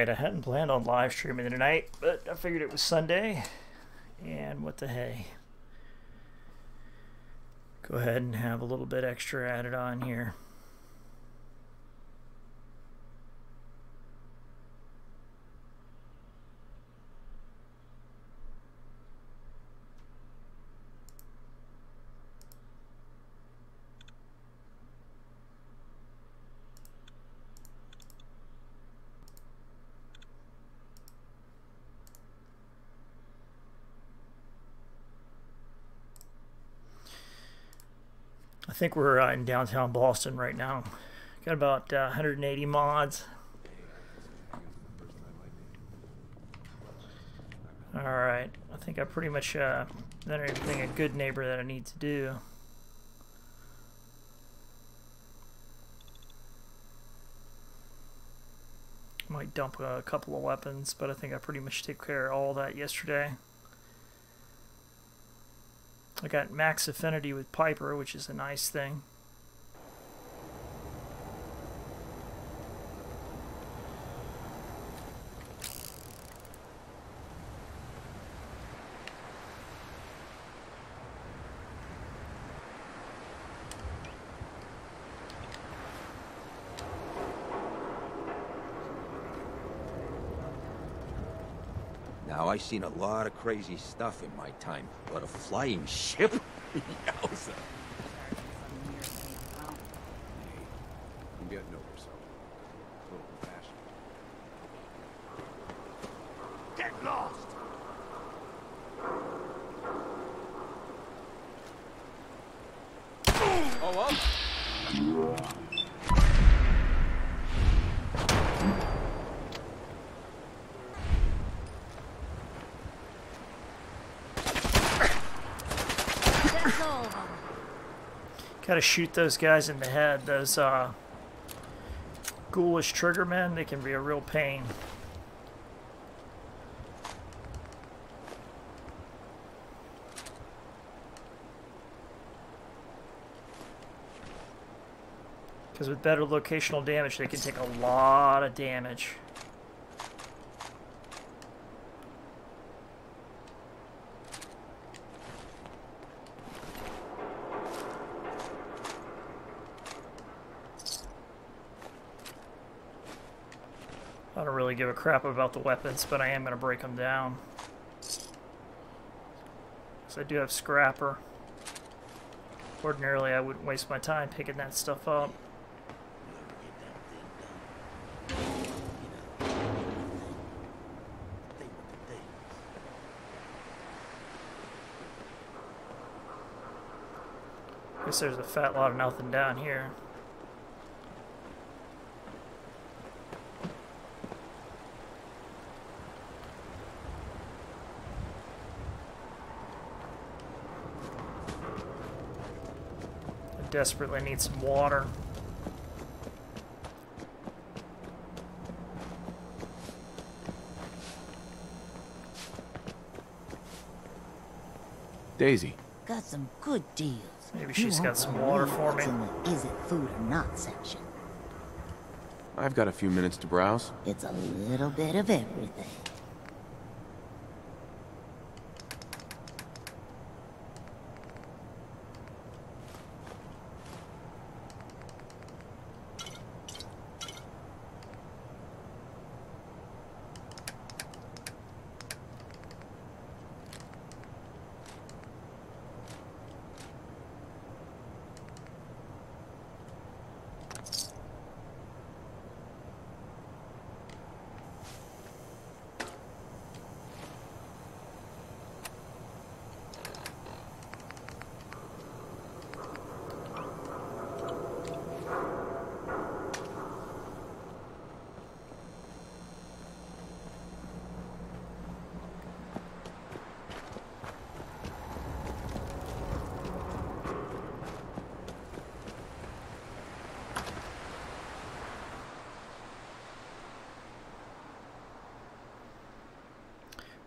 Alright, I hadn't planned on live streaming tonight, but I figured it was Sunday, and what the hey. Go ahead and have a little bit extra added on here. I think we're in downtown Boston right now. Got about 180 mods. Alright, I think I pretty much done everything a Goodneighbor that I need to do. Might dump a couple of weapons, but I think I pretty much took care of all that yesterday. I got max affinity with Piper, which is a nice thing. Now, I've seen a lot of crazy stuff in my time, but a flying ship? Yowza. I'm getting over yourself. A little compassion. Get lost! Oh, well. Gotta shoot those guys in the head. Those ghoulish Triggermen, they can be a real pain. Because with better locational damage, they can take a lot of damage. I don't really give a crap about the weapons, but I am going to break them down. So I do have Scrapper. Ordinarily, I wouldn't waste my time picking that stuff up. Guess there's a fat lot of nothing down here. Desperately need some water. Daisy. Got some good deals. Maybe she's got some water for me. It's in the is it food or not section. I've got a few minutes to browse. It's a little bit of everything.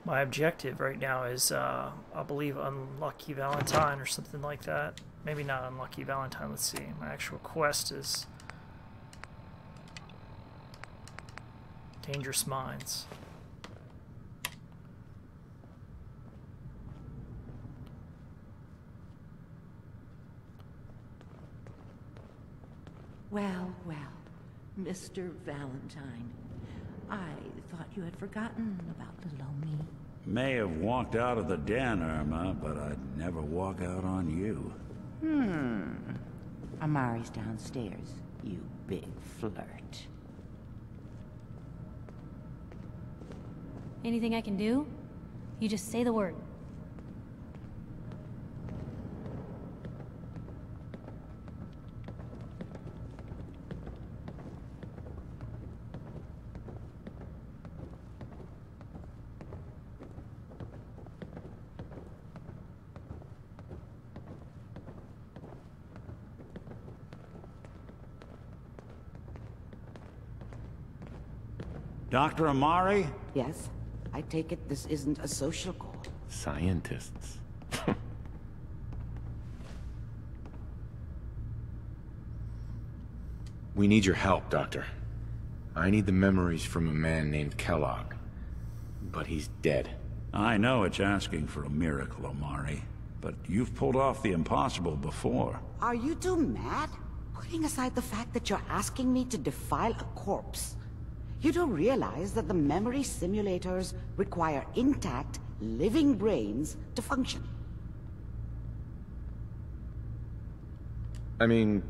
My objective right now is, I believe, Unlucky Valentine or something like that. Maybe not Unlucky Valentine, let's see. My actual quest is Dangerous minds. Well, well, Mr. Valentine. I thought you had forgotten about little old me. May have walked out of the den, Irma, but I'd never walk out on you. Amari's downstairs, you big flirt. Anything I can do? You just say the word. Dr. Amari? Yes? I take it this isn't a social call. Scientists. We need your help, Doctor. I need the memories from a man named Kellogg. But he's dead. I know it's asking for a miracle, Amari, but you've pulled off the impossible before. Are you two mad? Putting aside the fact that you're asking me to defile a corpse, you do realize that the memory simulators require intact, living brains to function. I mean,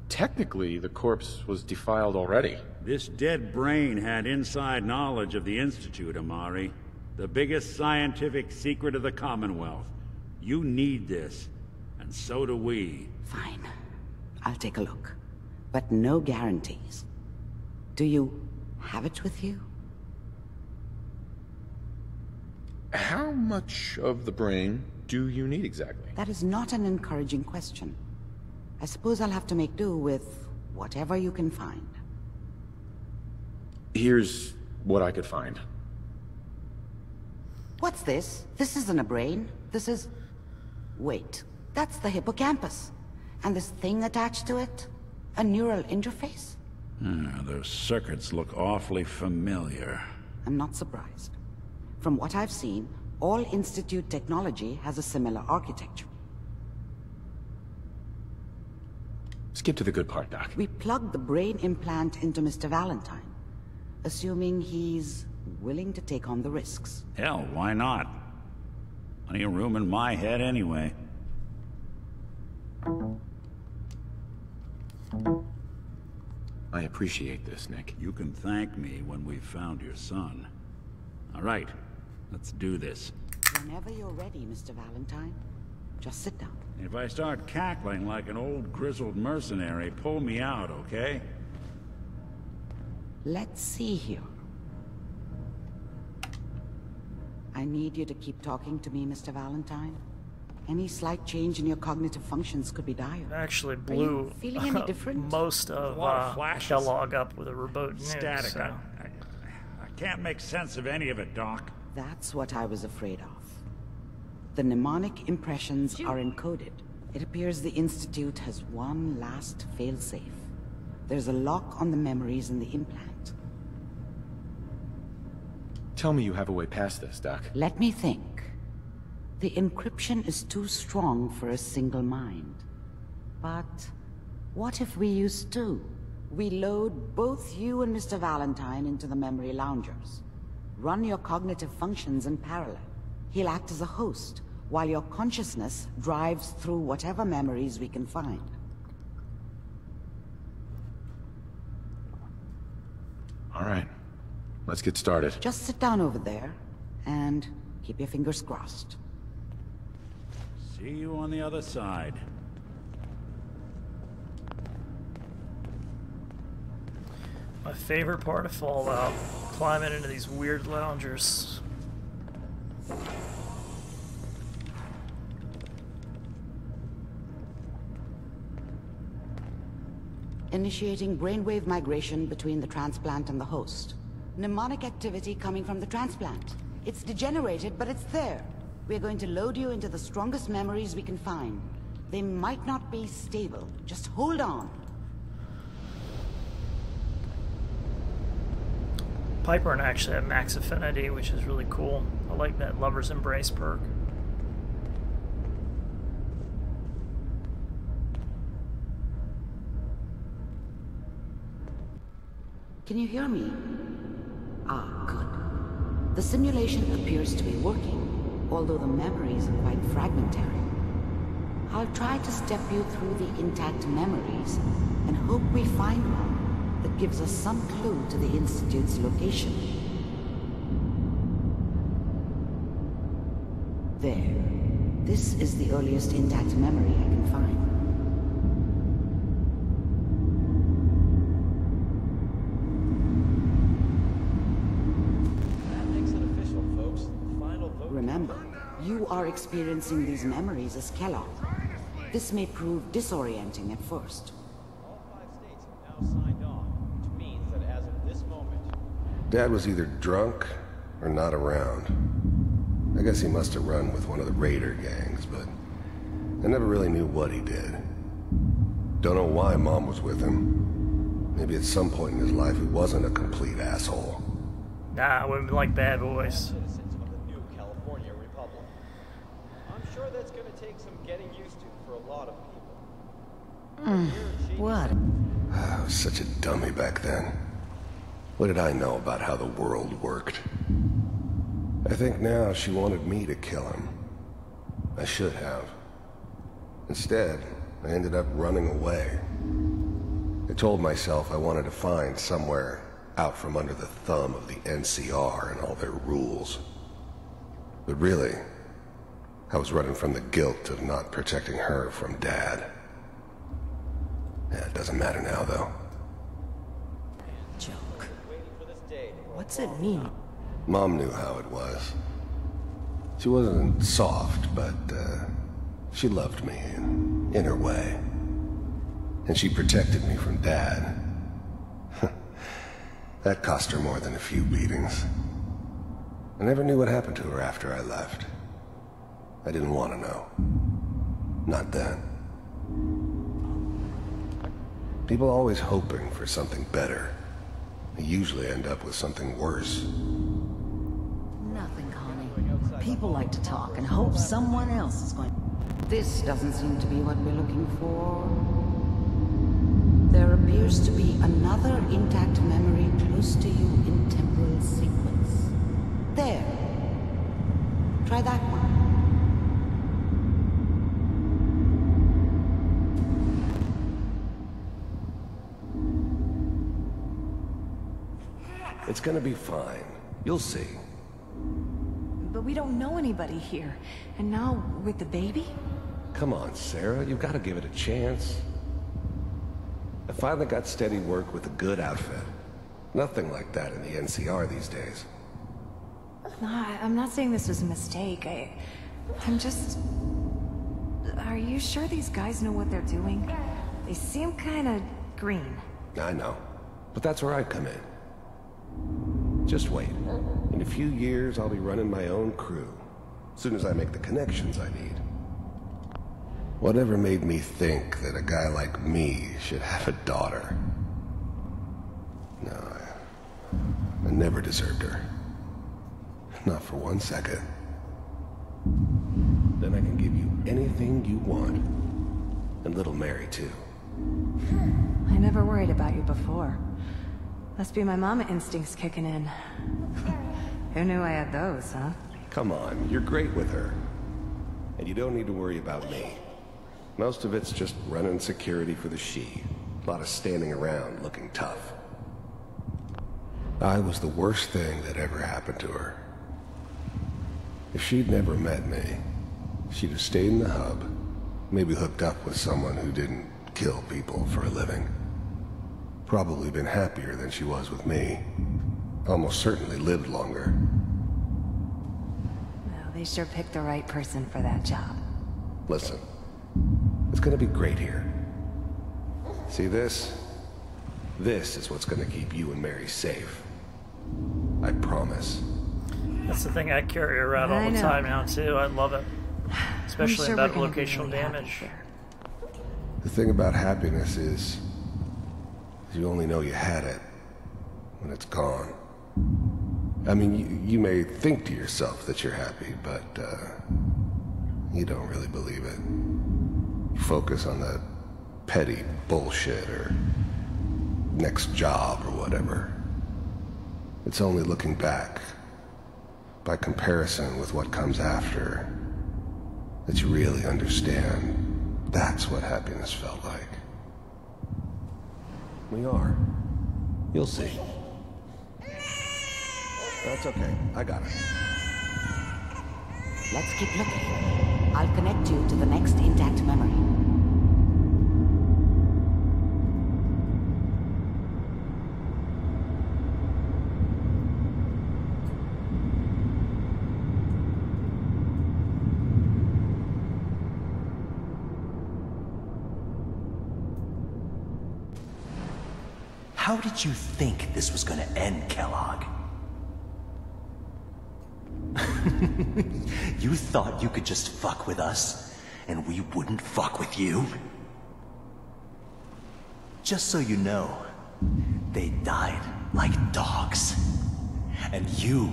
technically, the corpse was defiled already. This dead brain had inside knowledge of the Institute, Amari. The biggest scientific secret of the Commonwealth. You need this, and so do we. Fine. I'll take a look. But no guarantees. Do you have it with you? How much of the brain do you need exactly? That is not an encouraging question. I suppose I'll have to make do with whatever you can find. Here's what I could find. What's this? This isn't a brain. This is... Wait. That's the hippocampus. And this thing attached to it? A neural interface? Those circuits look awfully familiar. I'm not surprised. From what I've seen, all Institute technology has a similar architecture. Skip to the good part, Doc. We plugged the brain implant into Mr. Valentine, assuming he's willing to take on the risks. Hell, why not? Plenty of room in my head anyway. I appreciate this, Nick. You can thank me when we've found your son. All right, let's do this. Whenever you're ready, Mr. Valentine. Just sit down. If I start cackling like an old grizzled mercenary, pull me out, okay? Let's see here. I need you to keep talking to me, Mr. Valentine. Any slight change in your cognitive functions could be dire. It actually blew feeling any different? most of Kellogg up with a remote nuke. Static. So. I can't make sense of any of it, Doc. That's what I was afraid of. The mnemonic impressions are encoded. It appears the Institute has one last failsafe. There's a lock on the memories in the implant. Tell me you have a way past this, Doc. Let me think. The encryption is too strong for a single mind. But what if we use two? We load both you and Mr. Valentine into the memory loungers. Run your cognitive functions in parallel. He'll act as a host, while your consciousness drives through whatever memories we can find. All right. Let's get started. Just sit down over there, and keep your fingers crossed. See you on the other side. My favorite part of Fallout, climbing into these weird loungers. Initiating brainwave migration between the transplant and the host. Mnemonic activity coming from the transplant. It's degenerated, but it's there. We're going to load you into the strongest memories we can find. They might not be stable. Just hold on. Piper and actually have max affinity, which is really cool. I like that Lover's Embrace perk. Can you hear me? Ah, good. The simulation appears to be working, although the memories are quite fragmentary. I'll try to step you through the intact memories and hope we find one that gives us some clue to the Institute's location. There. This is the earliest intact memory I can find. Remember, you are experiencing these memories as Kellogg. This may prove disorienting at first. All 5 states have now signed on, which means that as of this moment... Dad was either drunk or not around. I guess he must have run with one of the raider gangs, but I never really knew what he did. Don't know why Mom was with him. Maybe at some point in his life he wasn't a complete asshole. Nah, women like bad boys. Citizens of the new California Republic. I'm sure that's going to take some getting used to for a lot of people. What? I was such a dummy back then. What did I know about how the world worked? I think now she wanted me to kill him. I should have. Instead, I ended up running away. I told myself I wanted to find somewhere out from under the thumb of the NCR and all their rules. But really, I was running from the guilt of not protecting her from Dad. Yeah, it doesn't matter now, though. Joke. What's it mean? Mom knew how it was. She wasn't soft, but she loved me in her way. And she protected me from Dad. That cost her more than a few beatings. I never knew what happened to her after I left. I didn't want to know. Not then. People always hoping for something better. They usually end up with something worse. Nothing, Connie. People like to talk and hope someone else is going... This doesn't seem to be what we're looking for. There appears to be another intact memory close to you in temporal sequence. There. Try that one. It's gonna be fine. You'll see. But we don't know anybody here. And now, with the baby? Come on, Sarah. You've got to give it a chance. I finally got steady work with a good outfit. Nothing like that in the NCR these days. No, I'm not saying this was a mistake. I'm just... Are you sure these guys know what they're doing? They seem kinda green. I know. But that's where I come in. Just wait. In a few years, I'll be running my own crew. As soon as I make the connections I need. Whatever made me think that a guy like me should have a daughter? No, I never deserved her. Not for 1 second. Then I can give you anything you want. And little Mary, too. I never worried about you before. Must be my mama instincts kicking in. Who knew I had those, huh? Come on, you're great with her. And you don't need to worry about me. Most of it's just running security for the she. A lot of standing around looking tough. I was the worst thing that ever happened to her. If she'd never met me, she'd have stayed in the hub, maybe hooked up with someone who didn't kill people for a living. Probably been happier than she was with me. Almost certainly lived longer. Well, they sure picked the right person for that job. Listen, it's gonna be great here. See this? This is what's gonna keep you and Mary safe. I promise. That's the thing I carry around all the time now, too. I love it. Especially in that locational damage. The thing about happiness is you only know you had it when it's gone. I mean, you may think to yourself that you're happy, but, you don't really believe it. You focus on the petty bullshit or next job or whatever. It's only looking back, by comparison with what comes after, that you really understand that's what happiness felt like. We are. You'll see. That's okay. I got it. Let's keep looking. I'll connect you to the next intact memory. How did you think this was gonna end, Kellogg? You thought you could just fuck with us, and we wouldn't fuck with you? Just so you know, they died like dogs. And you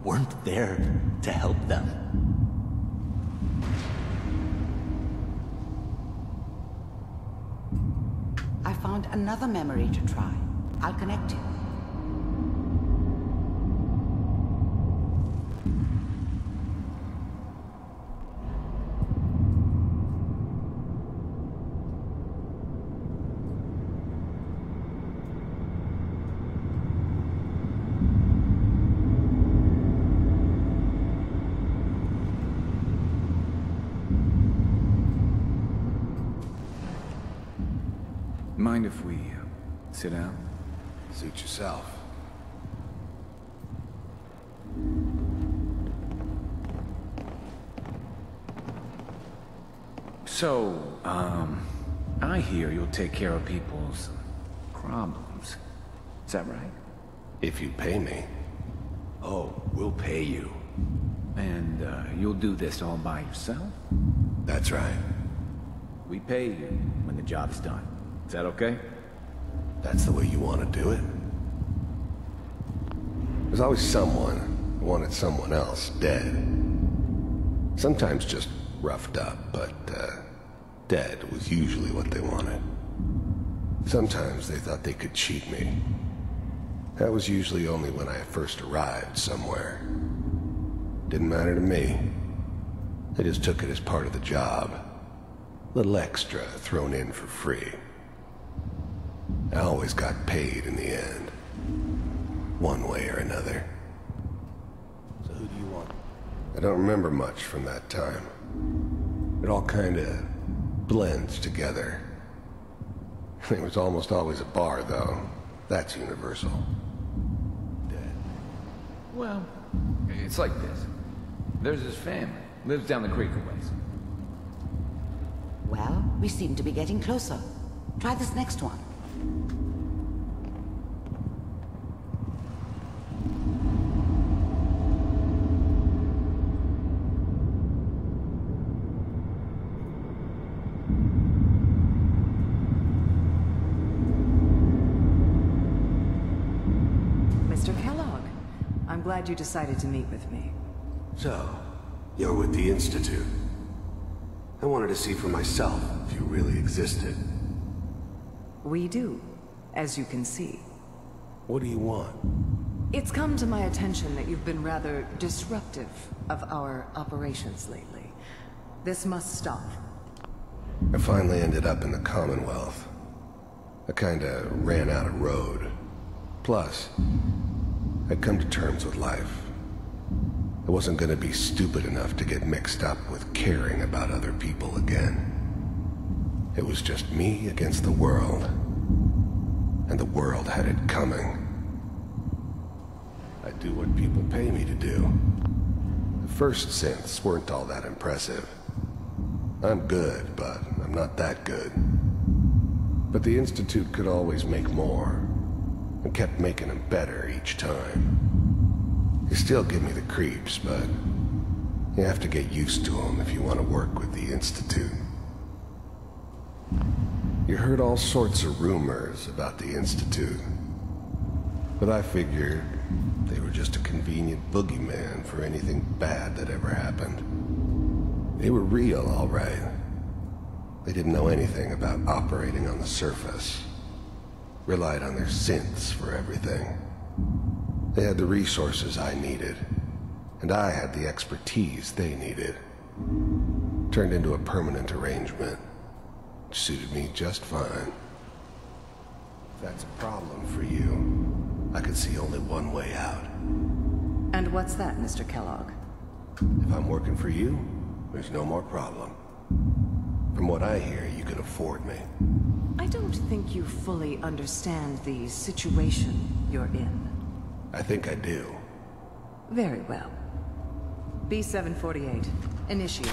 weren't there to help them. I found another memory to try. I'll connect you. Mind if we sit down? Suit yourself. So, I hear you'll take care of people's problems. Is that right? If you pay me. Oh, we'll pay you. And, you'll do this all by yourself? That's right. We pay you when the job's done. Is that okay? That's the way you want to do it? There's always someone who wanted someone else dead. Sometimes just roughed up, but, dead was usually what they wanted. Sometimes they thought they could cheat me. That was usually only when I first arrived somewhere. Didn't matter to me. They just took it as part of the job. A little extra thrown in for free. I always got paid in the end. One way or another. So who do you want? I don't remember much from that time. It all kinda blends together. It was almost always a bar, though. That's universal. Dead. Well, it's like this. There's his family. Lives down the creek a ways. Well, we seem to be getting closer. Try this next one. Mr. Kellogg, I'm glad you decided to meet with me. So, you're with the Institute. I wanted to see for myself if you really existed. We do, as you can see. What do you want? It's come to my attention that you've been rather disruptive of our operations lately. This must stop. I finally ended up in the Commonwealth. I kinda ran out of road. Plus, I'd come to terms with life. I wasn't gonna be stupid enough to get mixed up with caring about other people again. It was just me against the world. And the world had it coming. I do what people pay me to do. The first synths weren't all that impressive. I'm good, but I'm not that good. But the Institute could always make more, and kept making them better each time. They still give me the creeps, but you have to get used to them if you want to work with the Institute. You heard all sorts of rumors about the Institute. But I figured they were just a convenient boogeyman for anything bad that ever happened. They were real, all right. They didn't know anything about operating on the surface. Relied on their synths for everything. They had the resources I needed, and I had the expertise they needed. Turned into a permanent arrangement, which suited me just fine. If that's a problem for you, I could see only one way out. And what's that, Mr. Kellogg? If I'm working for you, there's no more problem. From what I hear, you can afford me. I don't think you fully understand the situation you're in. I think I do. Very well. B-748, initiate.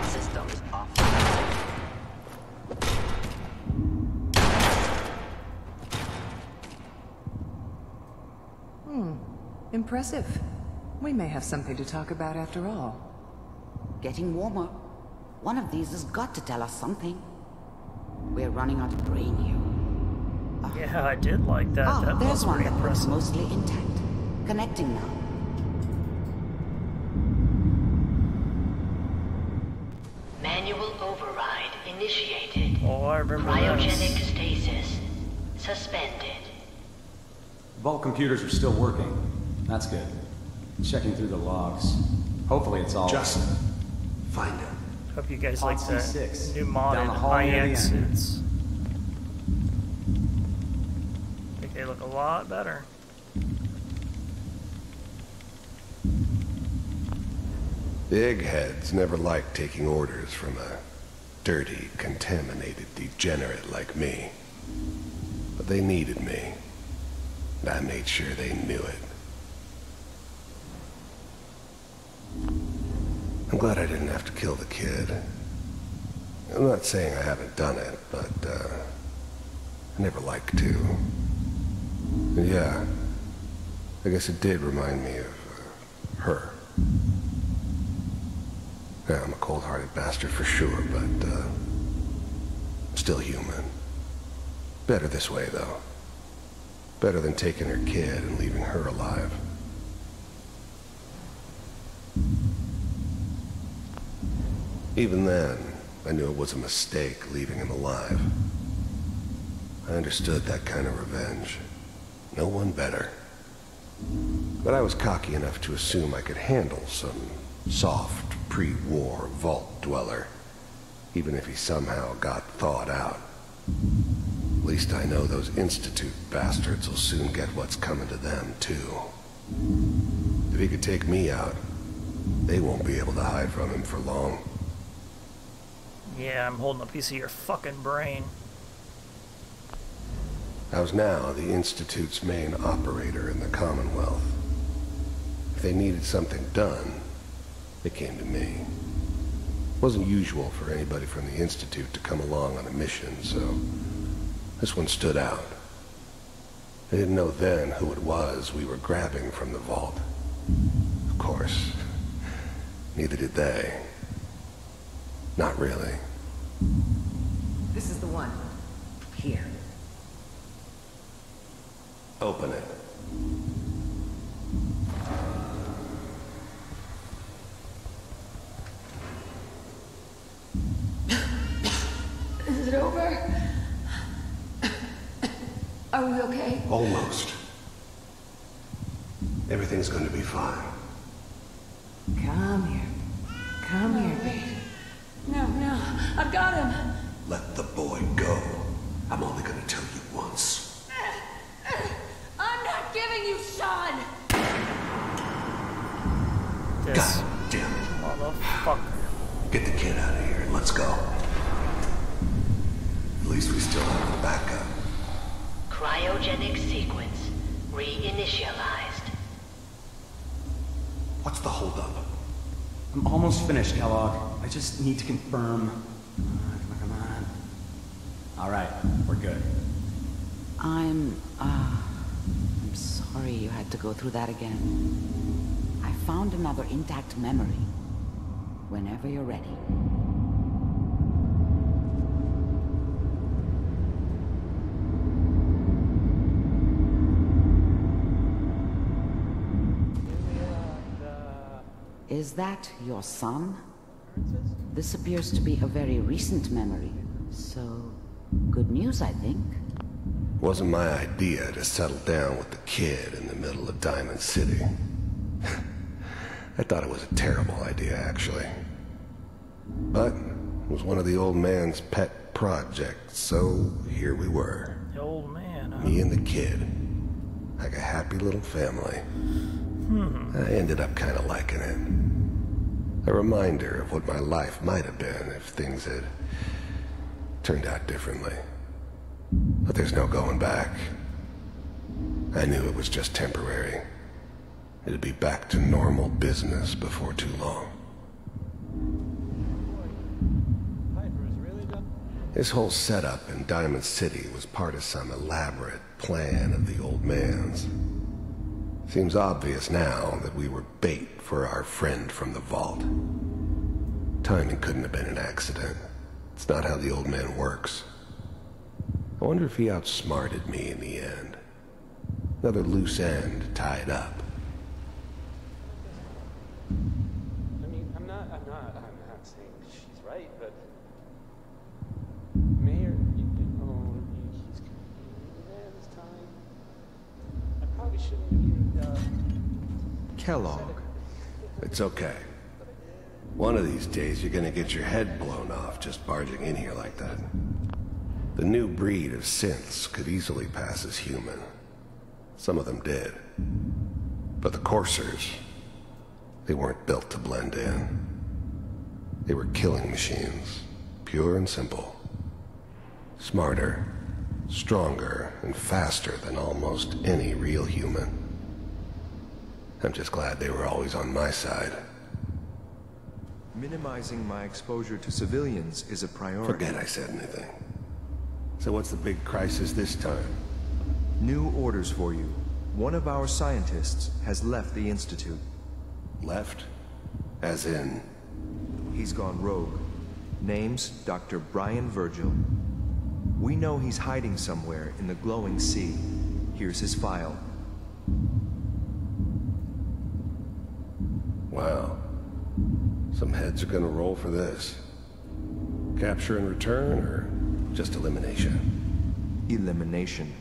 Systems off. Impressive. We may have something to talk about after all. Getting warmer. One of these has got to tell us something. We're running out of brain here. Yeah, I did like that. That there's was one pretty that looks impressive. mostly intact. Connecting now. Manual override initiated. Oh, I remember Cryogenic this. stasis suspended. Vault computers are still working. That's good. Checking through the logs. Hopefully it's all... Just find him. Hope you guys Pod like that C6, new down the modded hall near the high-end end. suits. I think they look a lot better. The eggheads never liked taking orders from a dirty, contaminated degenerate like me. But they needed me. And I made sure they knew it. I'm glad I didn't have to kill the kid. I'm not saying I haven't done it, but, I never like to. And yeah, I guess it did remind me of, her. Yeah, I'm a cold-hearted bastard for sure, but, still human. Better this way, though. Better than taking her kid and leaving her alive. Even then, I knew it was a mistake leaving him alive. I understood that kind of revenge. No one better. But I was cocky enough to assume I could handle some soft, pre-war vault dweller, even if he somehow got thawed out. At least I know those Institute bastards will soon get what's coming to them, too. If he could take me out, they won't be able to hide from him for long. Yeah, I'm holding a piece of your fucking brain. I was now the Institute's main operator in the Commonwealth. If they needed something done, they came to me. It wasn't usual for anybody from the Institute to come along on a mission, so this one stood out. I didn't know then who it was we were grabbing from the vault. Of course, neither did they. Not really. This is the one. Here. Open it. Is it over? Are we okay? Almost. Everything's going to be fine. Come here. Come here, baby. No, I've got him. Let the boy go. I'm only going to tell you once. I'm not giving you Sean. This God damn it. motherfucker. Get the kid out of here and let's go. At least we still have the backup. Cryogenic sequence reinitialized. What's the holdup? I'm almost finished, Kellogg. I just need to confirm. Come on. All right, we're good. I'm sorry you had to go through that again. I found another intact memory. Whenever you're ready. Is that your son? This appears to be a very recent memory, so good news, I think. Wasn't my idea to settle down with the kid in the middle of Diamond City. I thought it was a terrible idea, actually. But it was one of the old man's pet projects, so here we were. The old man, huh? Me and the kid. Like a happy little family. I ended up kind of liking it. A reminder of what my life might have been if things had turned out differently. But there's no going back. I knew it was just temporary. It'd be back to normal business before too long. This whole setup in Diamond City was part of some elaborate plan of the old man's. Seems obvious now that we were bait for our friend from the vault. Timing couldn't have been an accident. It's not how the old man works. I wonder if he outsmarted me in the end. Another loose end tied up. I mean, I'm not saying she's right, but Mayor, he's there this time. I probably shouldn't Kellogg. It's okay. One of these days you're gonna get your head blown off just barging in here like that. The new breed of synths could easily pass as human. Some of them did. But the coursers, they weren't built to blend in. They were killing machines, pure and simple. Smarter, stronger, and faster than almost any real human. I'm just glad they were always on my side. Minimizing my exposure to civilians is a priority. Forget I said anything. So what's the big crisis this time? New orders for you. One of our scientists has left the Institute. Left? As in? He's gone rogue. Name's Dr. Brian Virgil. We know he's hiding somewhere in the glowing sea. Here's his file. Wow. Some heads are gonna roll for this. Capture and return, or just elimination? Elimination.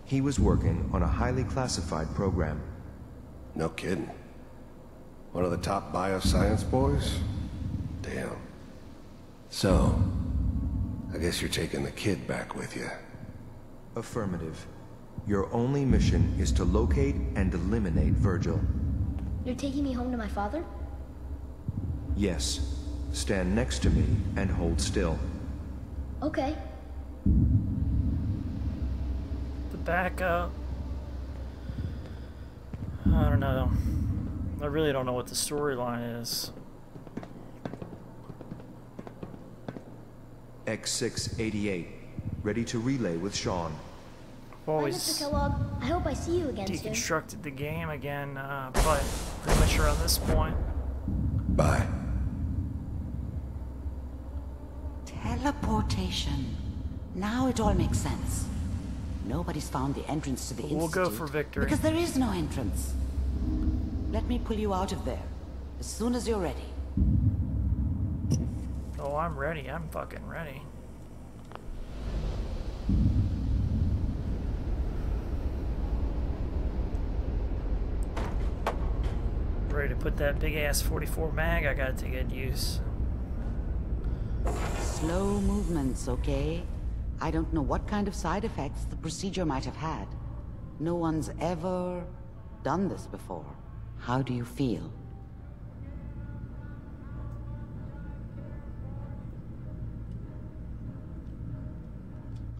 He was working on a highly classified program. No kidding. One of the top bioscience boys? Damn. So, I guess you're taking the kid back with you. Affirmative. Your only mission is to locate and eliminate Virgil. You're taking me home to my father? Yes. Stand next to me and hold still. Okay. The backup. I don't know. I really don't know what the storyline is. X688. Ready to relay with Sean. Always Mr. Kellogg. I hope I see you again soon. deconstructed the game again, but pretty much around this point. Bye. Teleportation. Now it all makes sense. Nobody's found the entrance to the Institute. We'll go for victory. Because there is no entrance. Let me pull you out of there as soon as you're ready. Oh, I'm ready. I'm fucking ready. Ready to put that big ass 44 mag I got to get use. Slow movements, okay? I don't know what kind of side effects the procedure might have had. No one's ever done this before. How do you feel?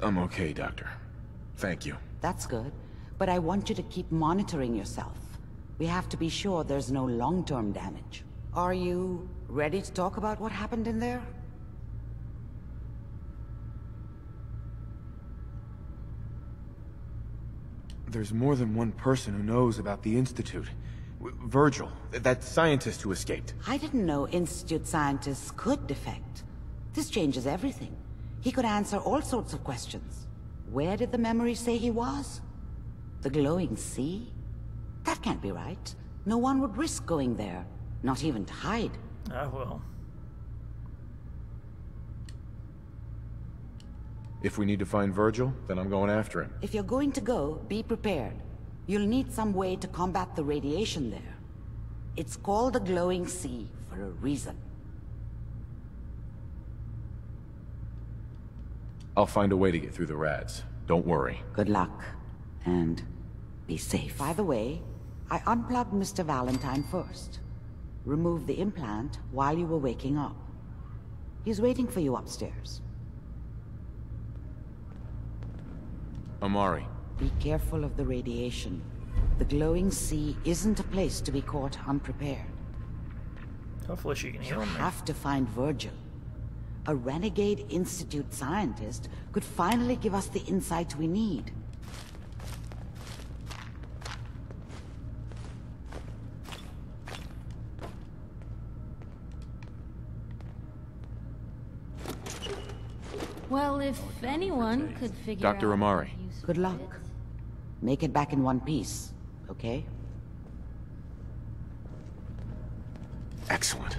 I'm okay, Doctor. Thank you. That's good, but I want you to keep monitoring yourself. We have to be sure there's no long-term damage. Are you ready to talk about what happened in there? There's more than one person who knows about the Institute. Virgil, that scientist who escaped. I didn't know Institute scientists could defect. This changes everything. He could answer all sorts of questions. Where did the memory say he was? The glowing sea? That can't be right. No one would risk going there. Not even to hide. I will. If we need to find Virgil, then I'm going after him. If you're going to go, be prepared. You'll need some way to combat the radiation there. It's called the glowing sea for a reason. I'll find a way to get through the rads. Don't worry. Good luck. And be safe. By the way, I unplugged Mr. Valentine first. Removed the implant while you were waking up. He's waiting for you upstairs. Amari. Be careful of the radiation. The glowing sea isn't a place to be caught unprepared. Hopefully she can heal me. You have to find Virgil. A renegade Institute scientist could finally give us the insight we need. Well, if anyone could figure out... Dr. Amari. Good luck. Make it back in one piece, okay? Excellent.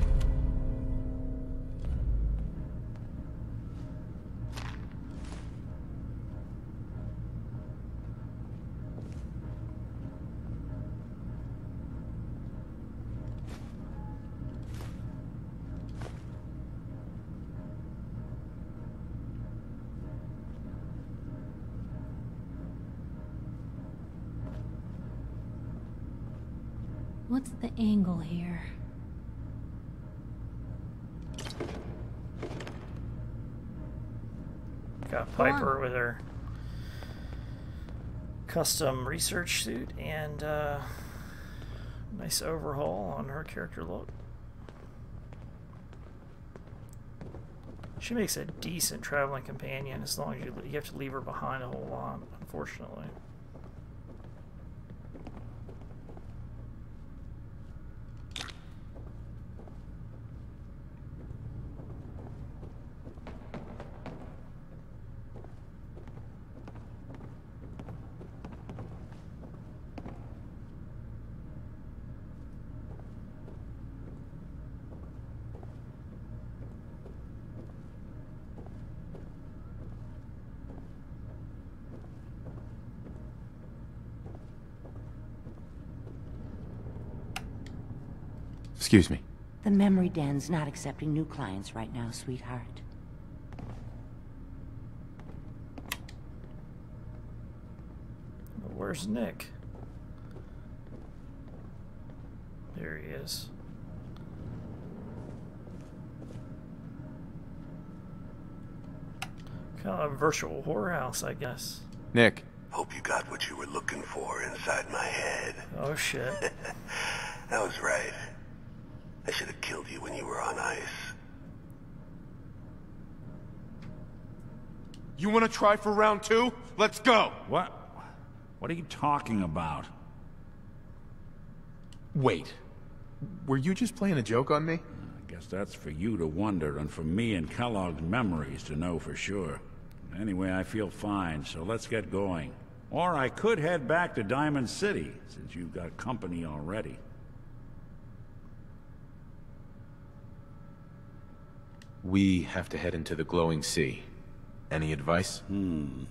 What's the angle here? Got Piper with her custom research suit and nice overhaul on her character look. She makes a decent traveling companion as long as you have to leave her behind a whole lot, unfortunately. Excuse me. The memory den's not accepting new clients right now, sweetheart. Where's Nick? There he is. Kind of a virtual whorehouse, I guess. Nick. Hope you got what you were looking for inside my head. Oh shit. That was right. I should have killed you when you were on ice. You want to try for round 2? Let's go! What? What are you talking about? Wait. Were you just playing a joke on me? I guess that's for you to wonder, and for me and Kellogg's memories to know for sure. Anyway, I feel fine, so let's get going. Or I could head back to Diamond City, since you've got company already. We have to head into the glowing sea. Any advice? I'm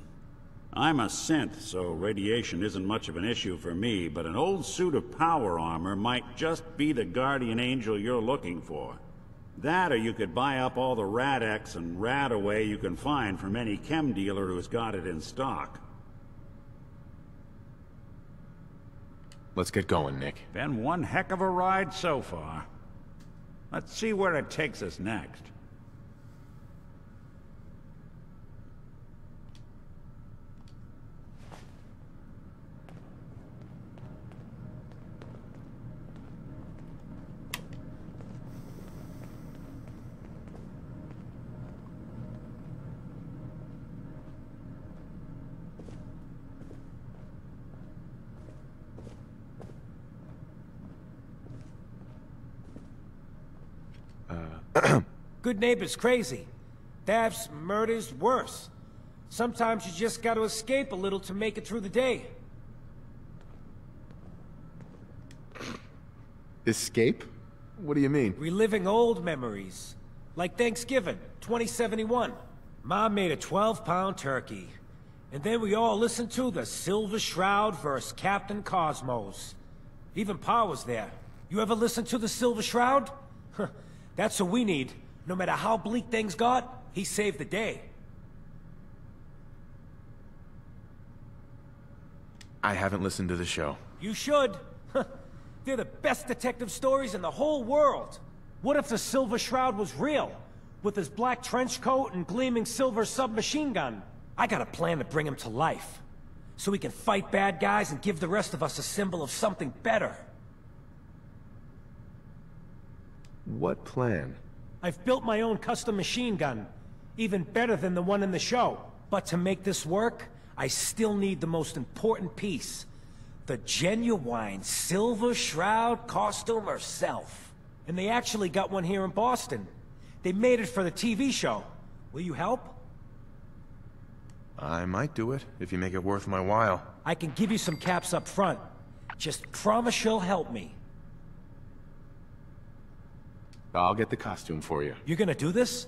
a synth, so radiation isn't much of an issue for me, but an old suit of power armor might just be the guardian angel you're looking for. That, or you could buy up all the Rad-X and Rad-Away you can find from any chem dealer who's got it in stock. Let's get going, Nick. Been one heck of a ride so far. Let's see where it takes us next. Goodneighbor's crazy. Thefts, murders, worse. Sometimes you just gotta escape a little to make it through the day. Escape? What do you mean? Reliving old memories. Like Thanksgiving, 2071. Mom made a 12-pound turkey. And then we all listened to the Silver Shroud versus Captain Cosmos. Even Pa was there. You ever listen to the Silver Shroud? That's what we need. No matter how bleak things got, he saved the day. I haven't listened to the show. You should. They're the best detective stories in the whole world. What if the Silver Shroud was real? With his black trench coat and gleaming silver submachine gun? I got a plan to bring him to life. So we can fight bad guys and give the rest of us a symbol of something better. What plan? I've built my own custom machine gun. Even better than the one in the show. But to make this work, I still need the most important piece. The genuine Silver Shroud costume herself. And they actually got one here in Boston. They made it for the TV show. Will you help? I might do it, if you make it worth my while. I can give you some caps up front. Just promise you'll help me. I'll get the costume for you. You're gonna do this?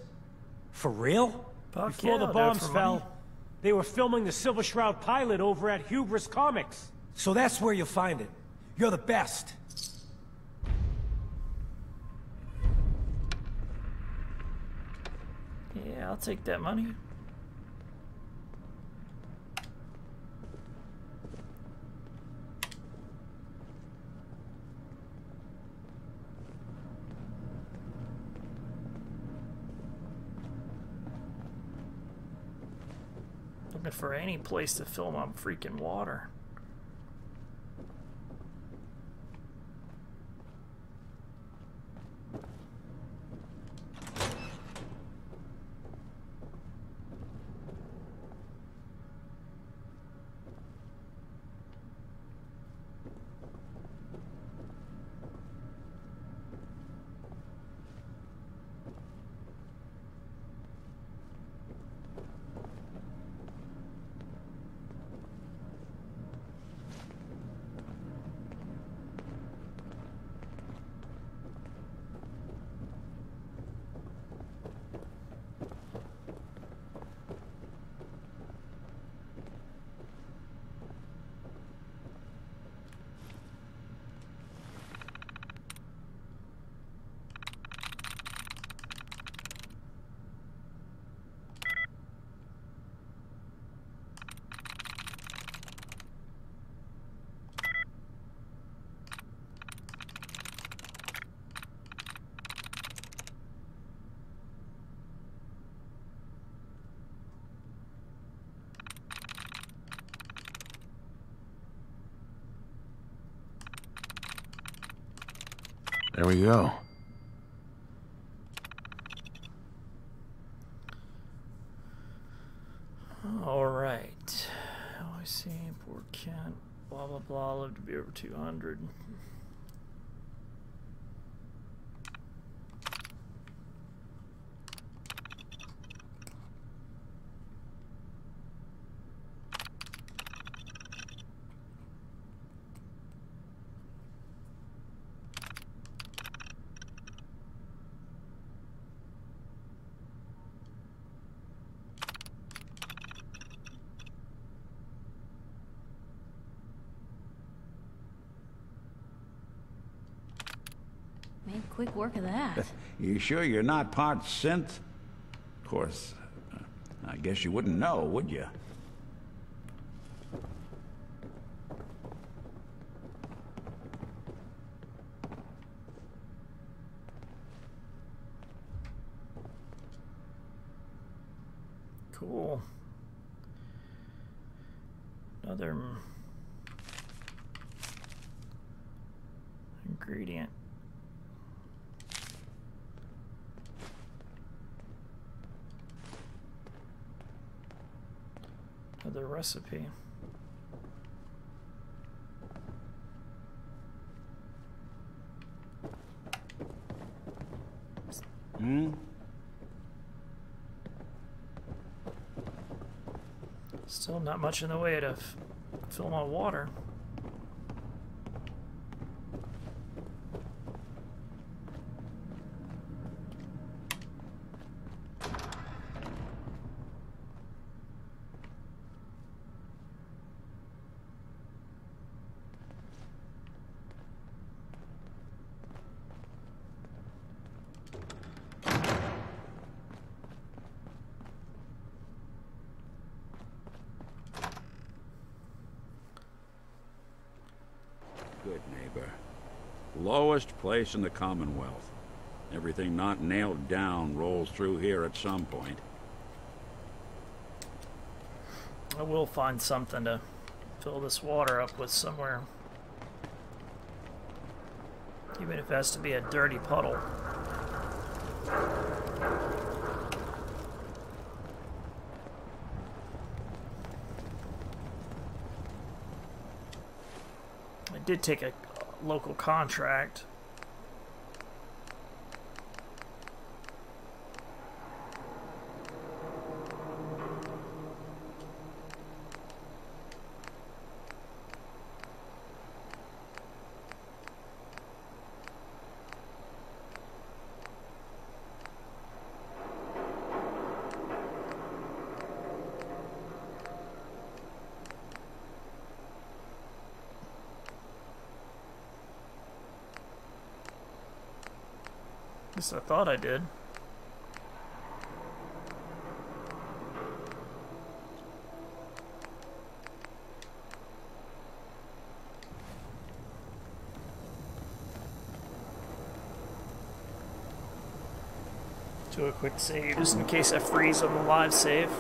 For real? Fuck Before yeah, the I'll do it bombs for fell, money. they were filming the Silver Shroud pilot over at Hubris Comics. So that's where you'll find it. You're the best. Yeah, I'll take that money. Looking for any place to film on freaking water. There we go. Alright. Oh, I see. Poor Kent. Blah, blah, blah. Lived to be over 200. Made quick work of that. You sure you're not part synth? Of course, I guess you wouldn't know, would you? Cool. Another ingredient. Another recipe. Still not much in the way to film on water. Goodneighbor. Lowest place in the Commonwealth. Everything not nailed down rolls through here at some point. I will find something to fill this water up with somewhere. Even if it has to be a dirty puddle. I did take a local contract. At least I thought I did. Do a quick save just in case I freeze on the live save.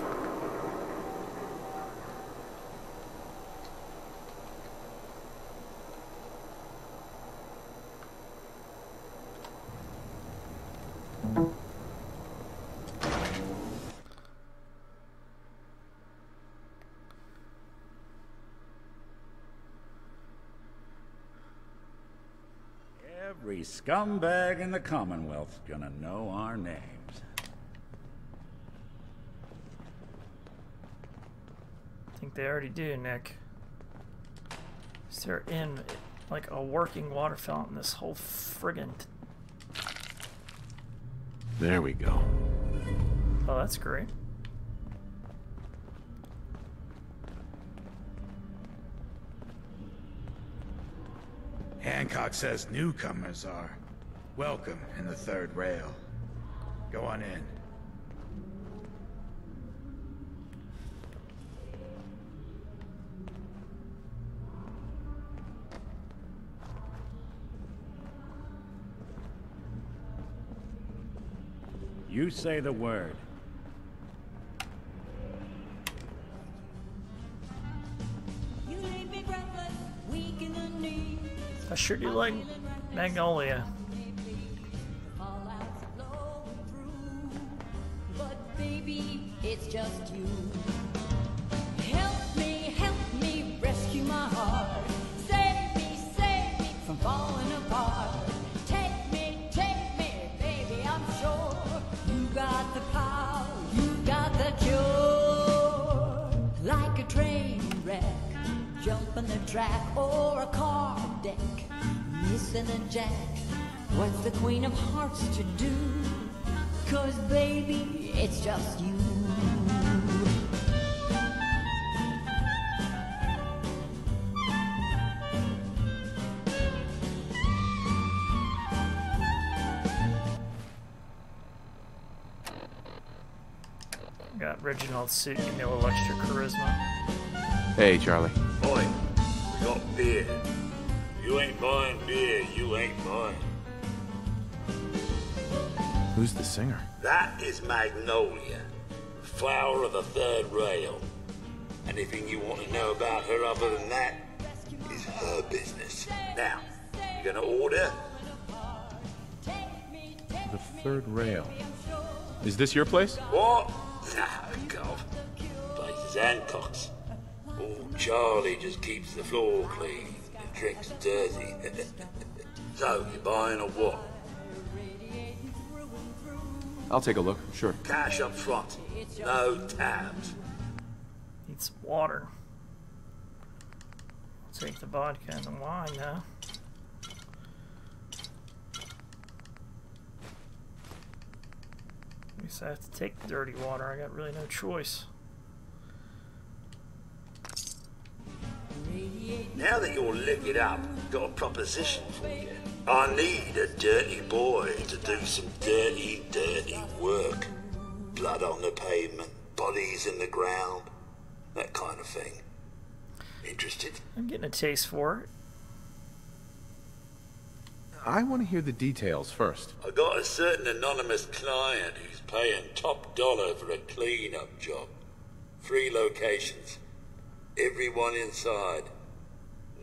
Every scumbag in the Commonwealth's gonna know our names. I think they already do, Nick. Is there in like a working water fountain this whole friggin'... There we go. Oh, that's great. Hancock says newcomers are welcome in the third rail. Go on in. You say the word. I sure do like Magnolia. But baby, it's just you. Help me rescue my heart. Save me from falling apart. Take me, baby, I'm sure you got the power, you got the cure. Like a train wreck, jumping the track, or a car deck, missing a jack. What's the Queen of Hearts to do? 'Cause baby, it's just you. Got Reginald's suit, give me a little extra charisma. Hey, Charlie. Oi, we got beer. You ain't buying beer, you ain't buying. Who's the singer? That is Magnolia, flower of the third rail. Anything you want to know about her other than that is her business. Now, you gonna order? The third rail. Is this your place? What? Nah, God. Place is Hancock's. Oh, Charlie just keeps the floor clean and drinks dirty. So, you buying or what? I'll take a look, sure. Cash up front. No tabs. Need some water. I'll take the vodka and the wine now. I guess I have to take the dirty water. I got really no choice. Now that you're licked up, got a proposition for you. I need a dirty boy to do some dirty, dirty work. Blood on the pavement, bodies in the ground, that kind of thing. Interested? I'm getting a taste for it. I want to hear the details first. I got a certain anonymous client who's paying top dollar for a clean-up job. 3 locations. Everyone inside.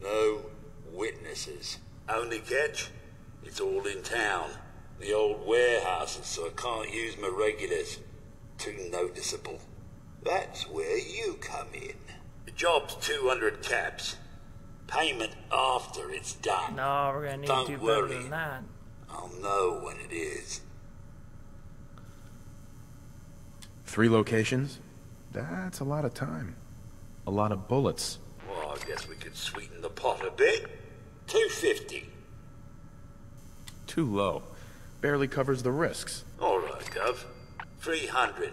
No witnesses. Only catch? It's all in town. The old warehouses, so I can't use my regulars. Too noticeable. That's where you come in. The job's 200 caps. Payment after it's done. No, we're gonna need to do better than that. I'll know when it is. 3 locations? That's a lot of time. A lot of bullets. Well, I guess we could sweeten the pot a bit. 250. Too low. Barely covers the risks. All right, Gov. 300.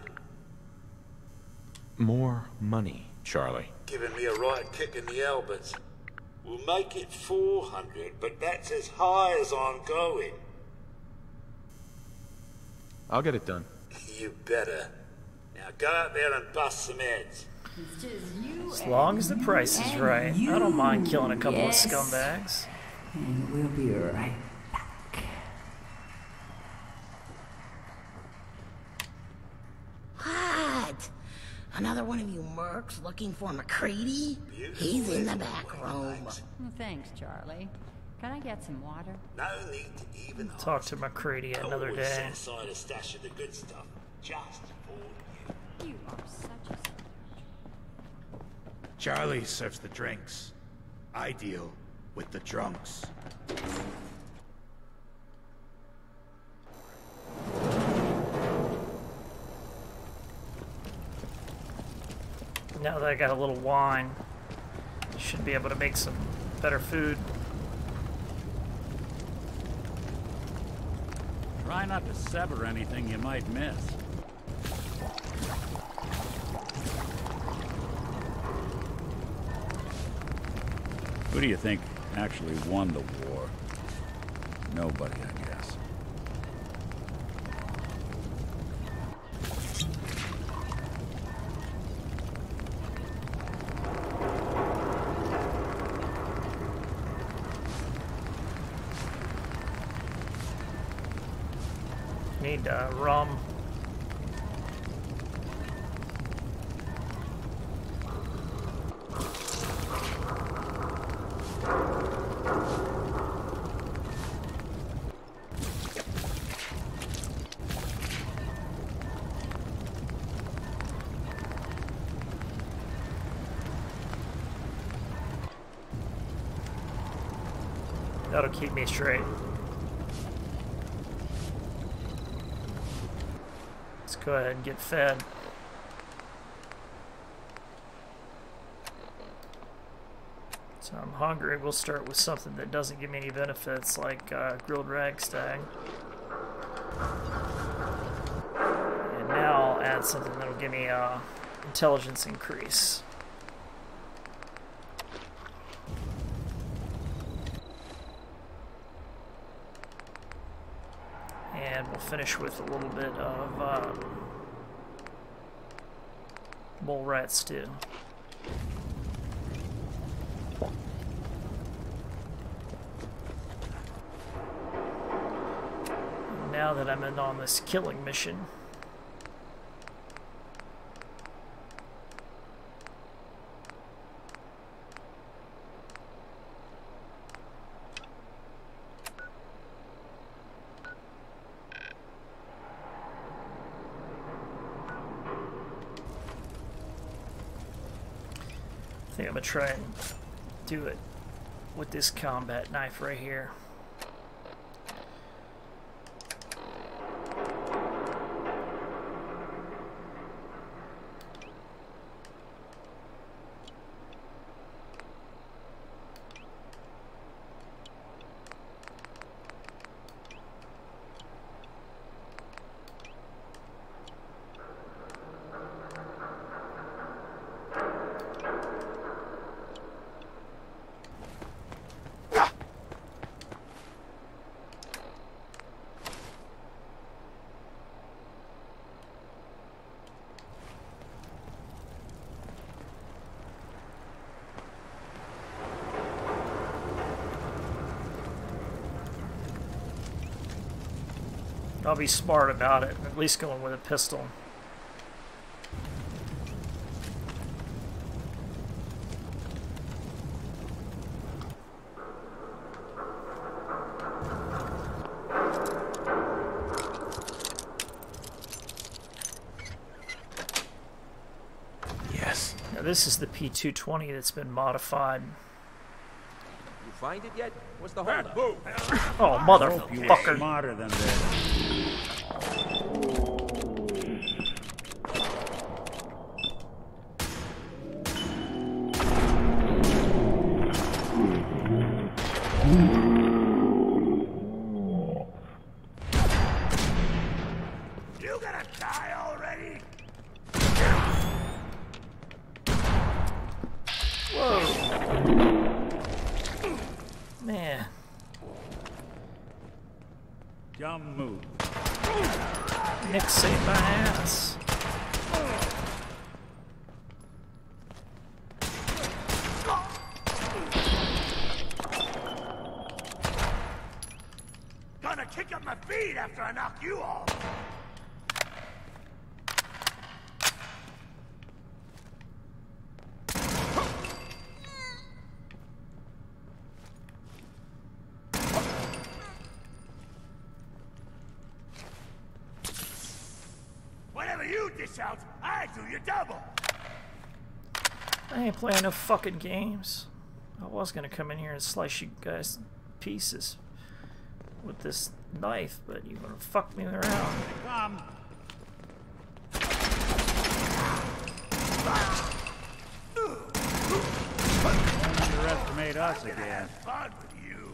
More money, Charlie. Giving me a right kick in the elbows. We'll make it 400, but that's as high as I'm going. I'll get it done. You better. Now go out there and bust some heads. As long as the price is right, I don't mind killing a couple of scumbags. And we'll be right. What? Another one of you mercs looking for McCready? He's in the back room. Thanks, Charlie. Can I get some water? No need to even talk to McCready another always day. set aside a stash of the good stuff, just for you. You are such a... Charlie serves the drinks. I deal with the drunks. Now that I got a little wine, I should be able to make some better food. Try not to sever anything you might miss. Who do you think actually won the war? Nobody, I guess. Need rum. That'll keep me straight. Let's go ahead and get fed. So I'm hungry. We'll start with something that doesn't give me any benefits, like grilled ragstag. And now I'll add something that'll give me intelligence increase. And we'll finish with a little bit of mole rat stew. Now that I'm in on this killing mission, I think I'm gonna try and do it with this combat knife right here. I'll be smart about it, at least going with a pistol. Yes. Now this is the P220 that's been modified. You find it yet? What's the holdup? Oh, motherfucker. Smarter than this. You gonna die already? Whoa. Man. Dumb move. Nick saved my ass. Gonna kick up my feet after I knock you off. Whatever you dish out, I do you double. I ain't playing no fucking games. I was gonna come in here and slice you guys to pieces with this knife, but you're gonna fuck me around. Come. Don't underestimate us again. Fun with you.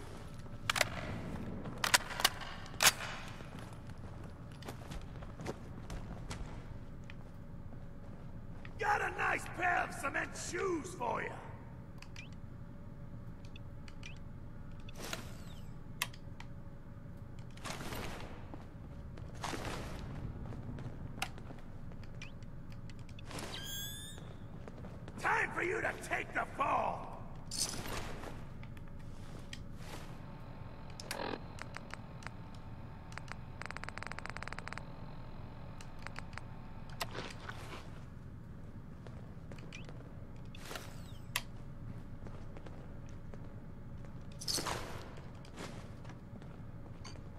Got a nice pair of cement shoes for you. Time for you to take the fall.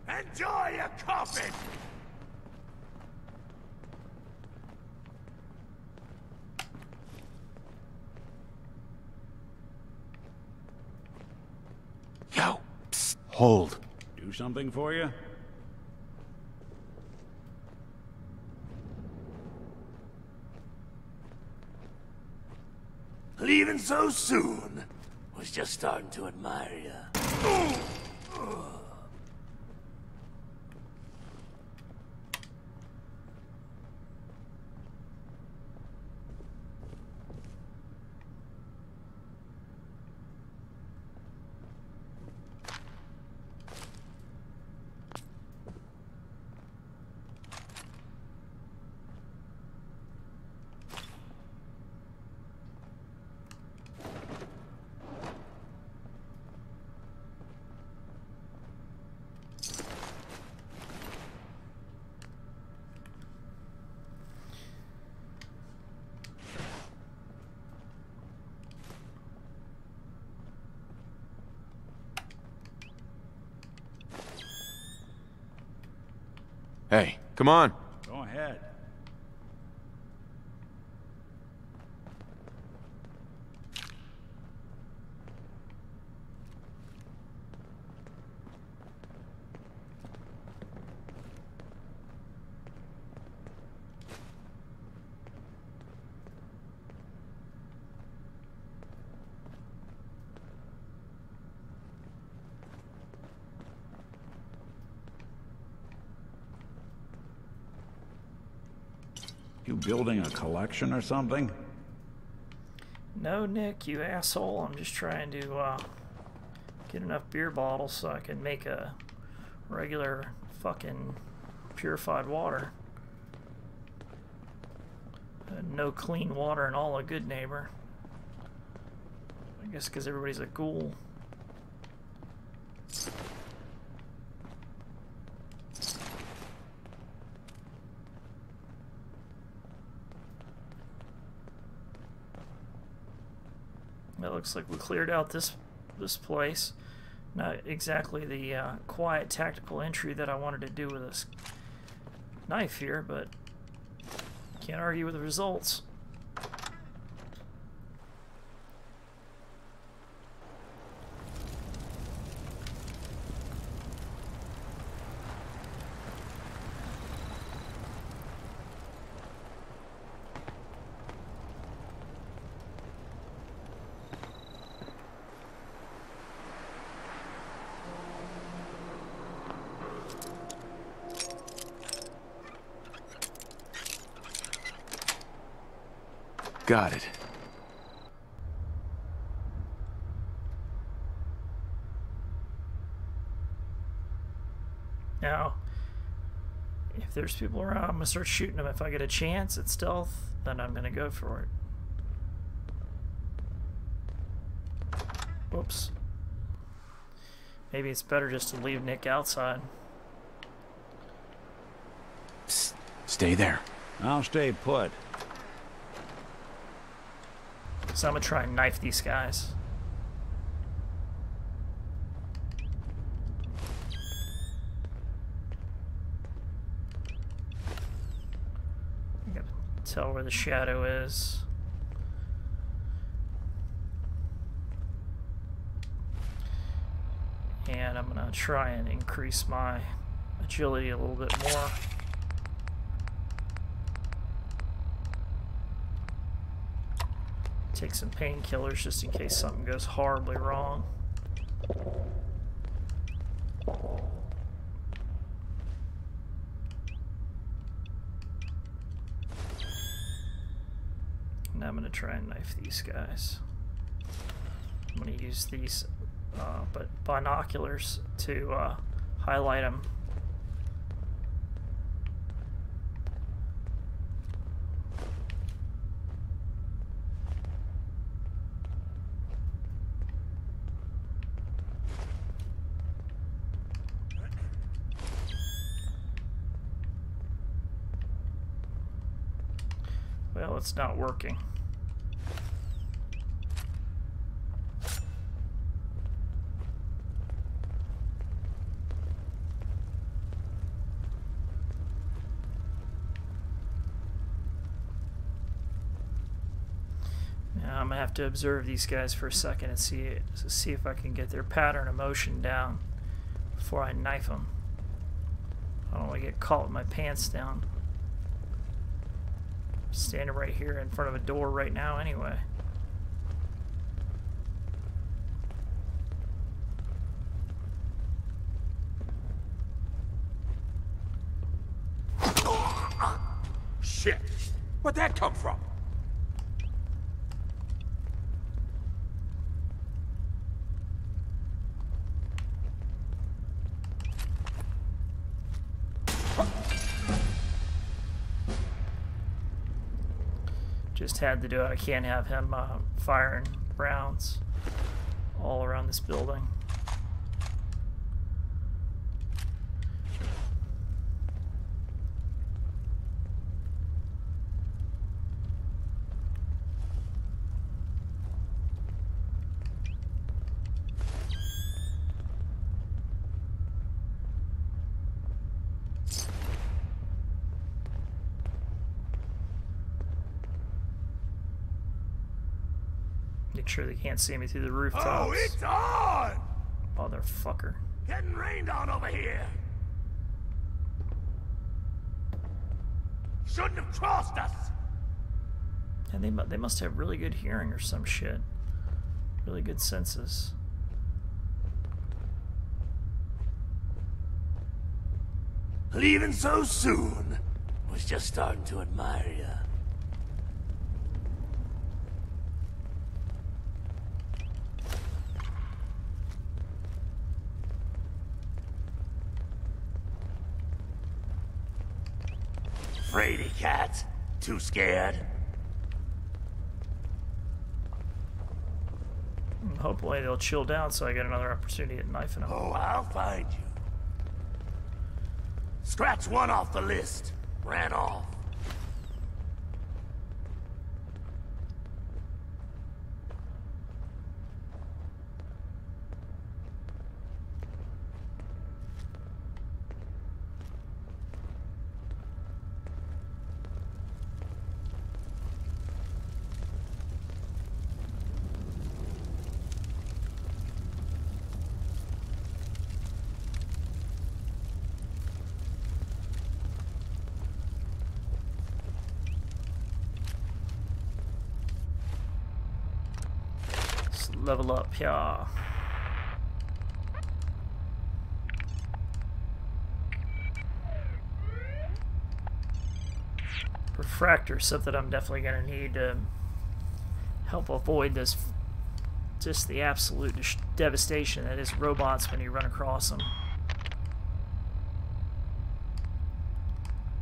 Enjoy your coffin! Yo, psst, hold. Do something for you? Leaving so soon? Was just starting to admire you. Hey, come on. Go ahead. You building a collection or something? No, Nick, you asshole. I'm just trying to get enough beer bottles so I can make a regular fucking purified water. No clean water in all of Goodneighbor. I guess because everybody's a ghoul. It looks like we cleared out this place. Not exactly the quiet tactical entry that I wanted to do with this knife here, but can't argue with the results. Got it. Now, if there's people around, I'm gonna start shooting them. If I get a chance at stealth, then I'm gonna go for it. Whoops. Maybe it's better just to leave Nick outside. Psst, stay there. I'll stay put. So I'm gonna try and knife these guys. I gotta tell where the shadow is. And I'm gonna try and increase my agility a little bit more. Take some painkillers just in case something goes horribly wrong. And I'm going to try and knife these guys. I'm going to use these but binoculars to highlight them. Well, it's not working. Now I'm gonna have to observe these guys for a second and see if I can get their pattern of motion down before I knife them. I don't want to get caught with my pants down. Standing right here in front of a door right now anyway. Shit! Where'd that come from? Just had to do it. I can't have him firing rounds all around this building. Make sure they can't see me through the rooftops. Oh, it's on! Motherfucker. Getting rained on over here. Shouldn't have crossed us. And they must have really good hearing or some shit. Really good senses. Leaving so soon. Was just starting to admire you. Fraidy cat. Too scared? Hopefully they'll chill down so I get another opportunity at knifing them. Oh, I'll find you. Scratch one off the list. Ran off. Let's level up here. Refractor, something I'm definitely going to need to help avoid this, just the absolute devastation that is robots when you run across them.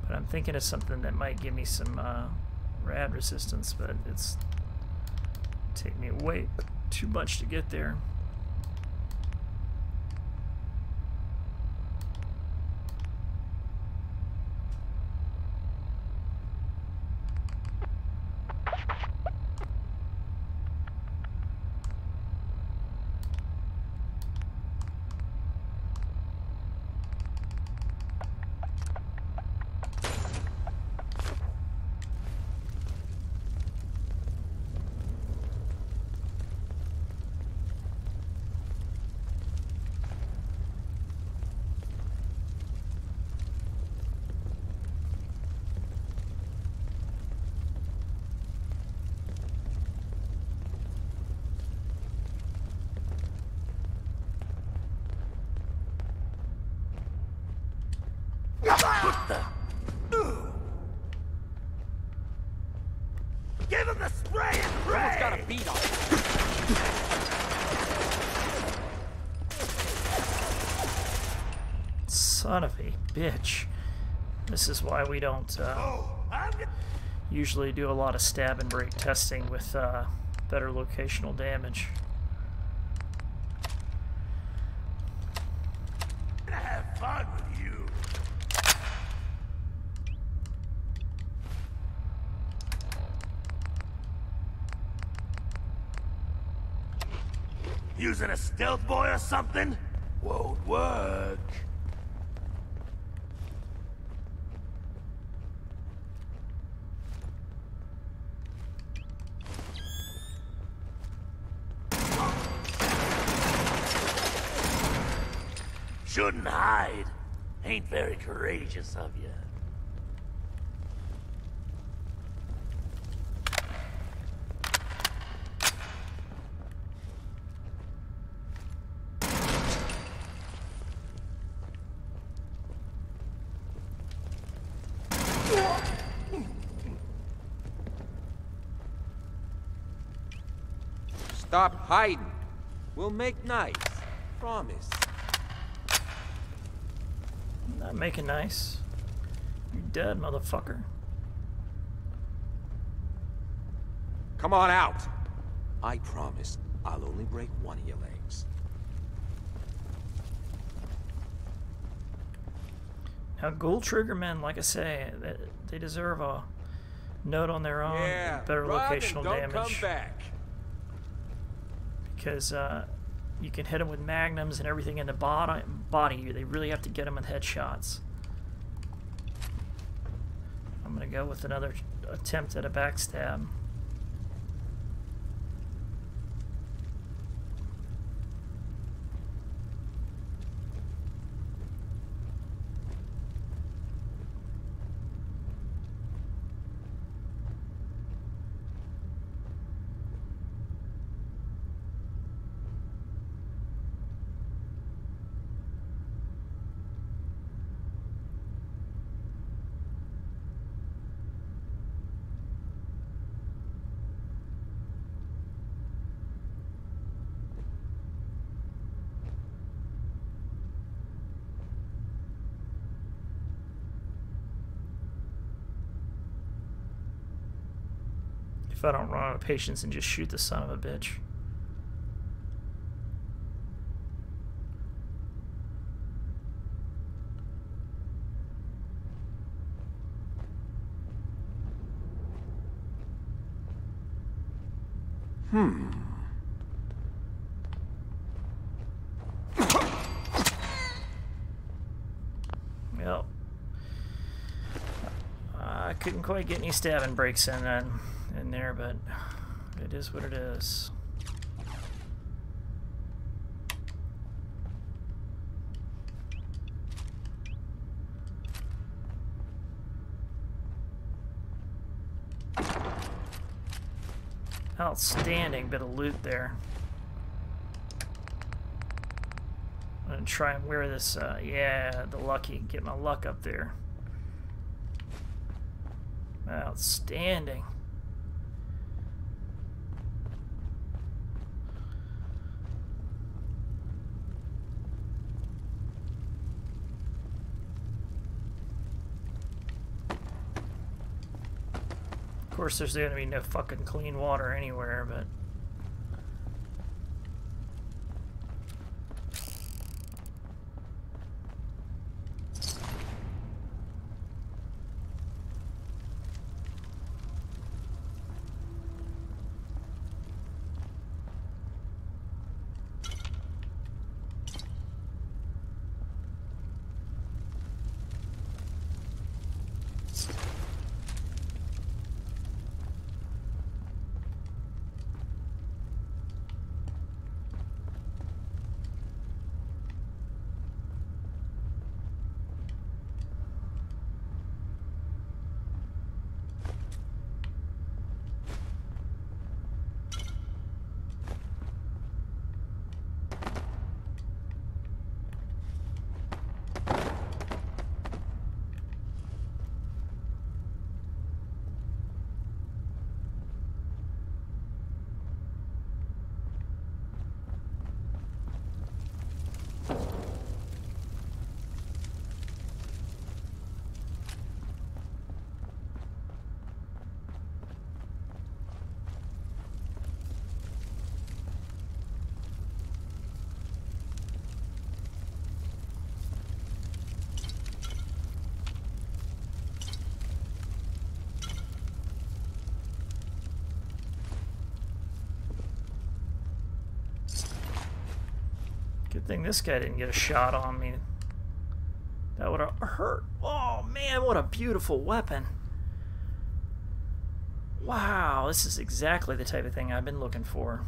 But I'm thinking of something that might give me some rad resistance, but it's take me way too much to get there. Give him the spray and pray! Someone's got a beat on it. Son of a bitch. This is why we don't usually do a lot of stab and break testing with better locational damage. I'm gonna have fun with you. Using a stealth boy or something? Won't work. Shouldn't hide. Ain't very courageous of you. Stop hiding. We'll make nice. Promise. Not making nice. You're dead, motherfucker. Come on out. I promise I'll only break one of your legs. Now, Ghoul Triggermen, like I say, they deserve a note on their own. Yeah, Better locational damage. Come back. Because you can hit them with magnums and everything in the body. They really have to get them with headshots. I'm going to go with another attempt at a backstab. If I don't run out of patience and just shoot the son of a bitch. Well, I couldn't quite get any stabbing breaks in there, but it is what it is. Outstanding bit of loot there. I'm gonna try and wear this, yeah, the lucky, get my luck up there. Outstanding. Of course, there's gonna be no fucking clean water anywhere, but... Good thing this guy didn't get a shot on me. That would have hurt. Oh man, what a beautiful weapon. Wow, this is exactly the type of thing I've been looking for.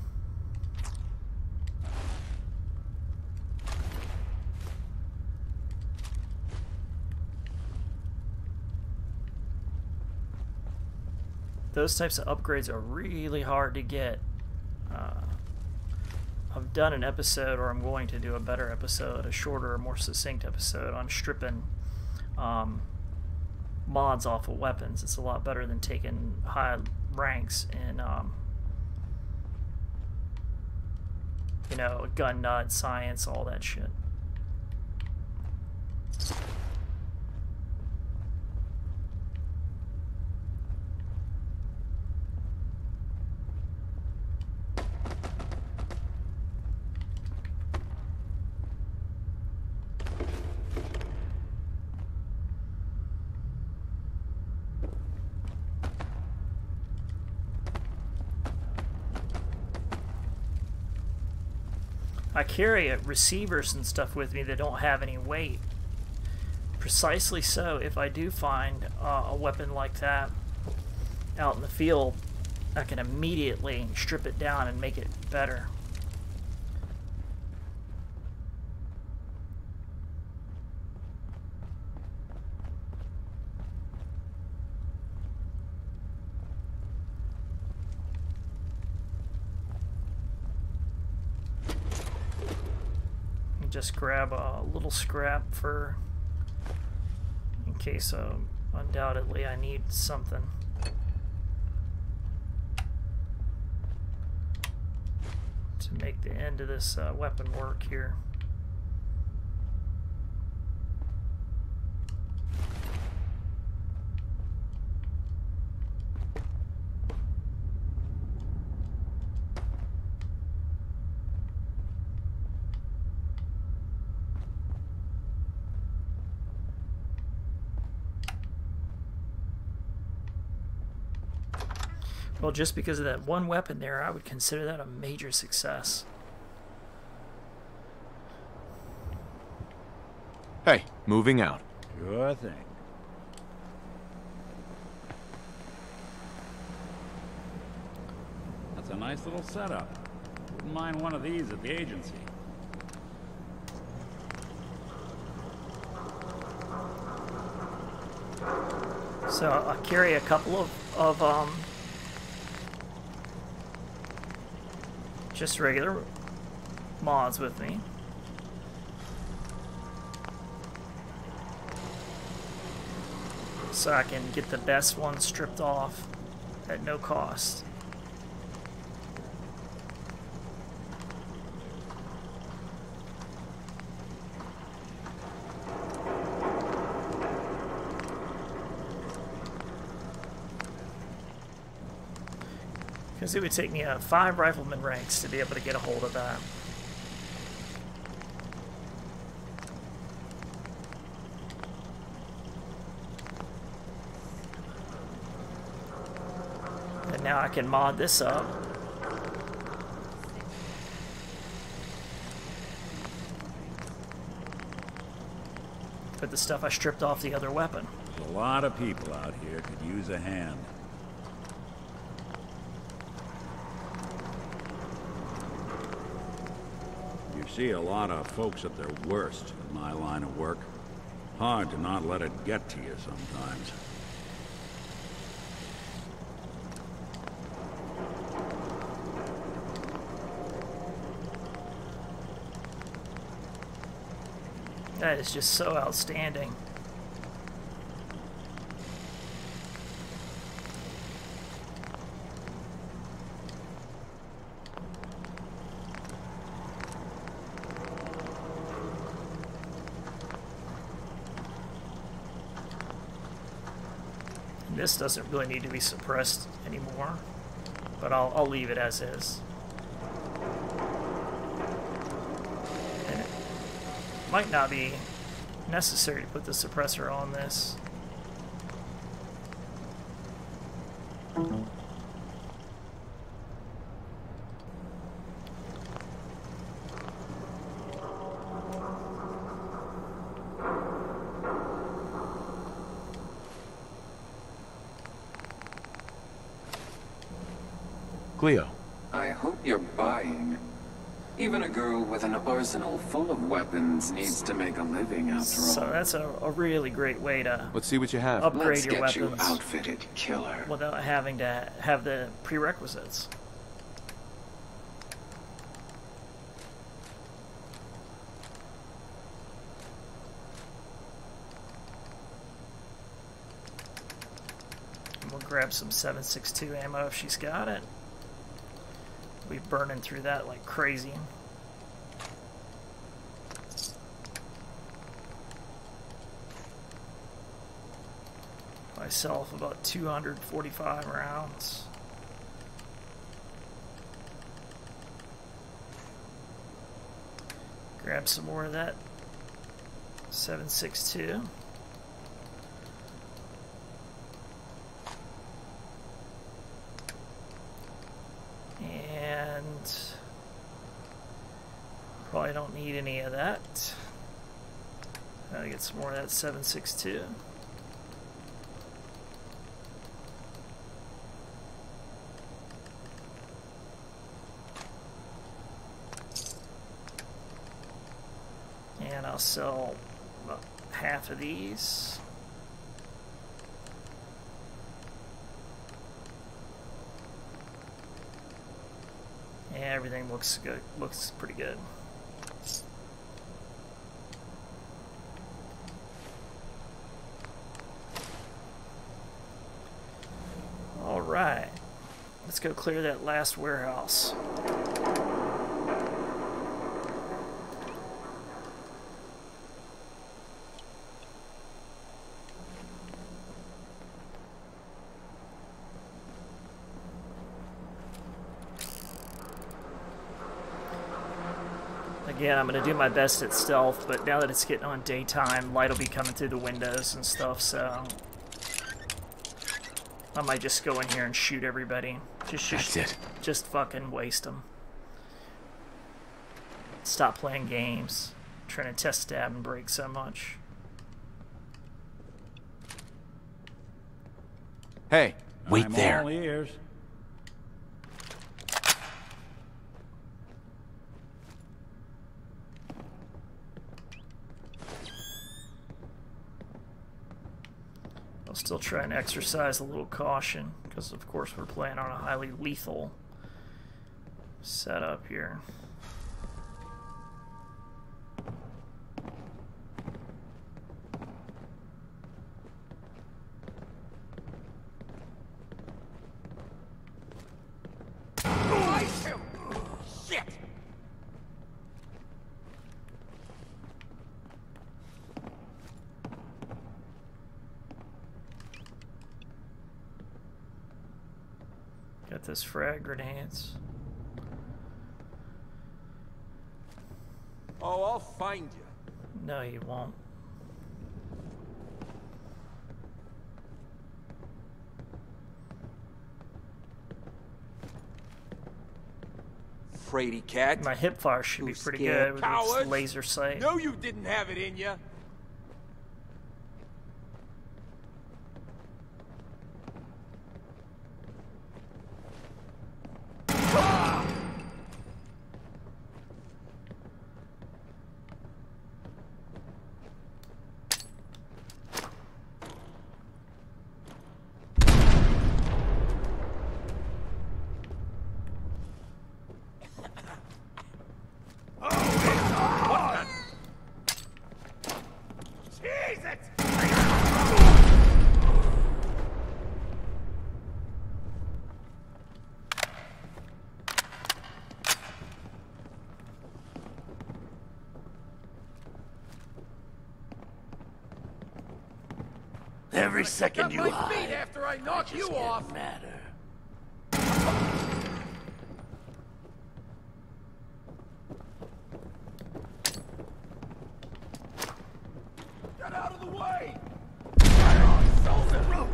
Those types of upgrades are really hard to get. I've done an episode, or I'm going to do a better episode, a shorter, more succinct episode on stripping mods off of weapons. It's a lot better than taking high ranks in, you know, gun nut, science, all that shit. I carry receivers and stuff with me that don't have any weight. Precisely so, if I do find a weapon like that out in the field, I can immediately strip it down and make it better. Just grab a little scrap for in case undoubtedly I need something. To make the end of this weapon work here. Well, just because of that one weapon there, I would consider that a major success. Hey, moving out. Sure thing. That's a nice little setup. Wouldn't mind one of these at the agency. So I carry a couple of just regular mods with me. so I can get the best one stripped off at no cost. Because it would take me 5 rifleman ranks to be able to get a hold of that. And now I can mod this up. Put the stuff I stripped off the other weapon. There's a lot of people out here could use a hand. See a lot of folks at their worst in my line of work. Hard to not let it get to you sometimes. That is just so outstanding. This doesn't really need to be suppressed anymore, but I'll leave it as is. And it might not be necessary to put the suppressor on this. Cleo. I hope you're buying. Even a girl with an arsenal full of weapons needs to make a living after all. So that's a really great way to Let's see what you have. upgrade Let's your get weapons you outfitted, killer. without having to have the prerequisites. And we'll grab some 7.62 ammo if she's got it. We're burning through that like crazy. Myself about 245 rounds. Grab some more of that 7.62. And probably don't need any of that. Gotta get some more of that 7.62. And I'll sell about half of these. Yeah, everything looks good. Looks pretty good. All right, let's go clear that last warehouse. Again, I'm going to do my best at stealth, but now that it's getting on daytime, light will be coming through the windows and stuff, so I might just go in here and shoot everybody. That's it. Just fucking waste them. Stop playing games. Trying to test, stab, and break so much. Hey, wait I'm there. all ears. I'll still try and exercise a little caution, because of course we're playing on a highly lethal setup here. Got those frag grenades. Oh, I'll find you. No, you won't. Fraidy cat. My hip fire should be pretty good with its laser sight. No, you didn't have it in you. Every second you my hide, feet after I knock you off. Matter. Get out of the way! Fire on souls and rope!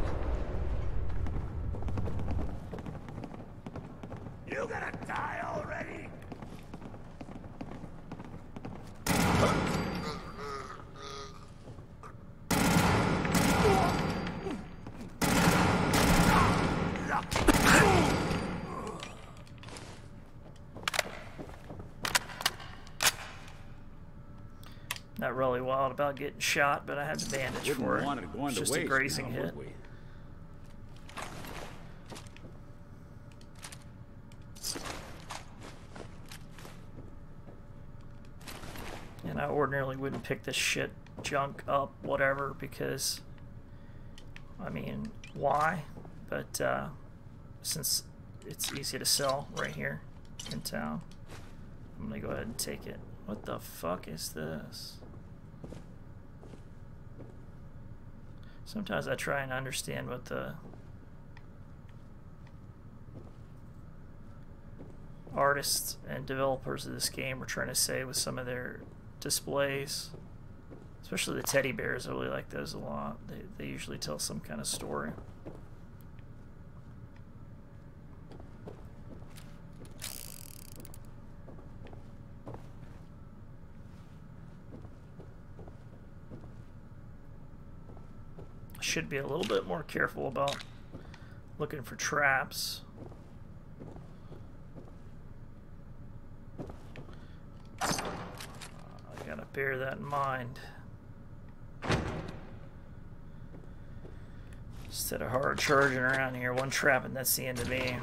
You gonna die already? Not really wild about getting shot, but I had the bandage for it. It's just a grazing hit. And I ordinarily wouldn't pick this shit junk up, whatever, because, I mean, why? But since it's easy to sell right here in town, I'm gonna go ahead and take it. What the fuck is this? Sometimes I try and understand what the artists and developers of this game are trying to say with some of their displays. Especially the teddy bears, I really like those a lot. They usually tell some kind of story. Should be a little bit more careful about looking for traps. I gotta bear that in mind. Instead of hard charging around here, one trap and that's the end of me.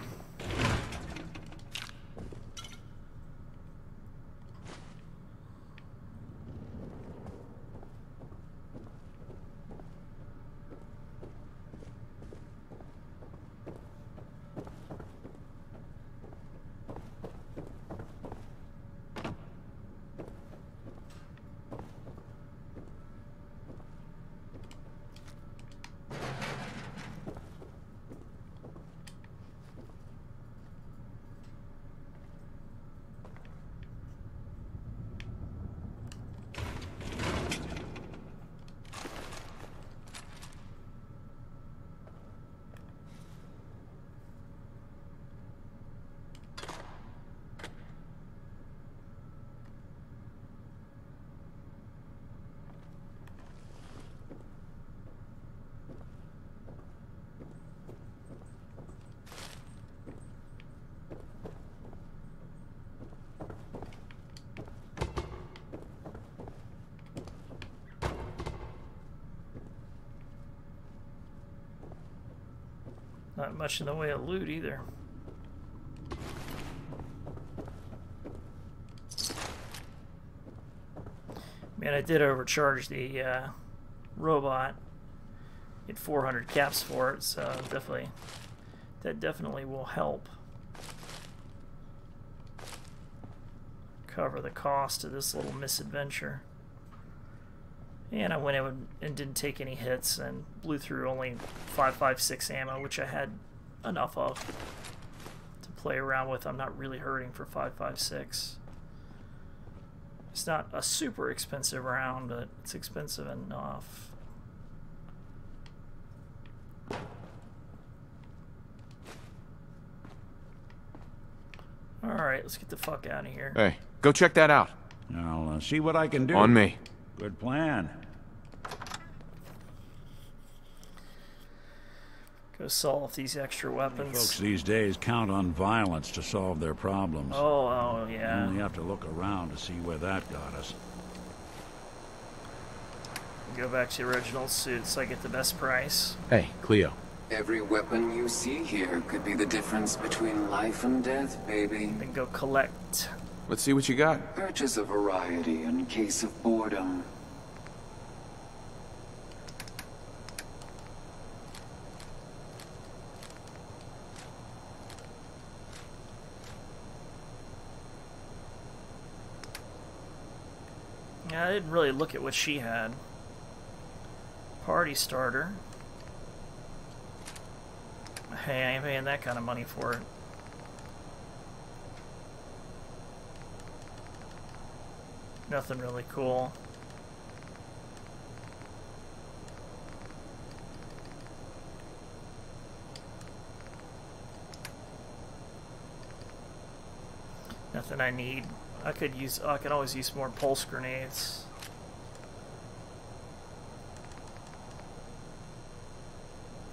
Not much in the way of loot either. Man, I did overcharge the robot. Get 400 caps for it, so that definitely will help cover the cost of this little misadventure. And I went in and didn't take any hits and blew through only 5.56 ammo, which I had enough of. play around with. I'm not really hurting for 5.56. It's not a super expensive round, but it's expensive enough. Alright, let's get the fuck out of here. Hey, go check that out. I'll see what I can do. On me. Good plan. Go solve these extra weapons. Folks these days count on violence to solve their problems. Oh, yeah. You only have to look around to see where that got us. Go back to the original suit so I get the best price. Hey, Cleo. Every weapon you see here could be the difference between life and death, baby. Then go collect. Let's see what you got. Purchase a variety in case of boredom. Yeah, I didn't really look at what she had. Party starter. Hey, I ain't paying that kind of money for it. Nothing really cool. Nothing I need. I could always use more pulse grenades.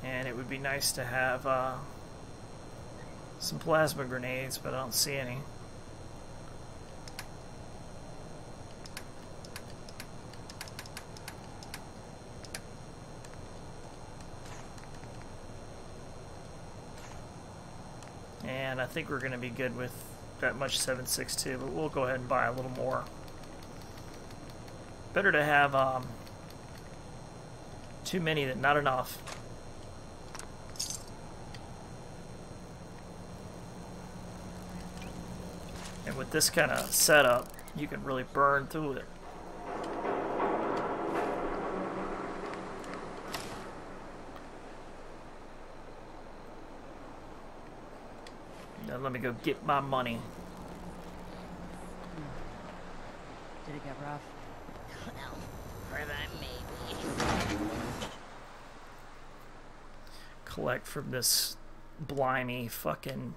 And it would be nice to have some plasma grenades, but I don't see any. And I think we're going to be good with that much 7.62, but we'll go ahead and buy a little more. Better to have too many than not enough. And with this kind of setup, you can really burn through it. Now let me go get my money. Did it get rough? Well, for that maybe. Collect from this blimey fucking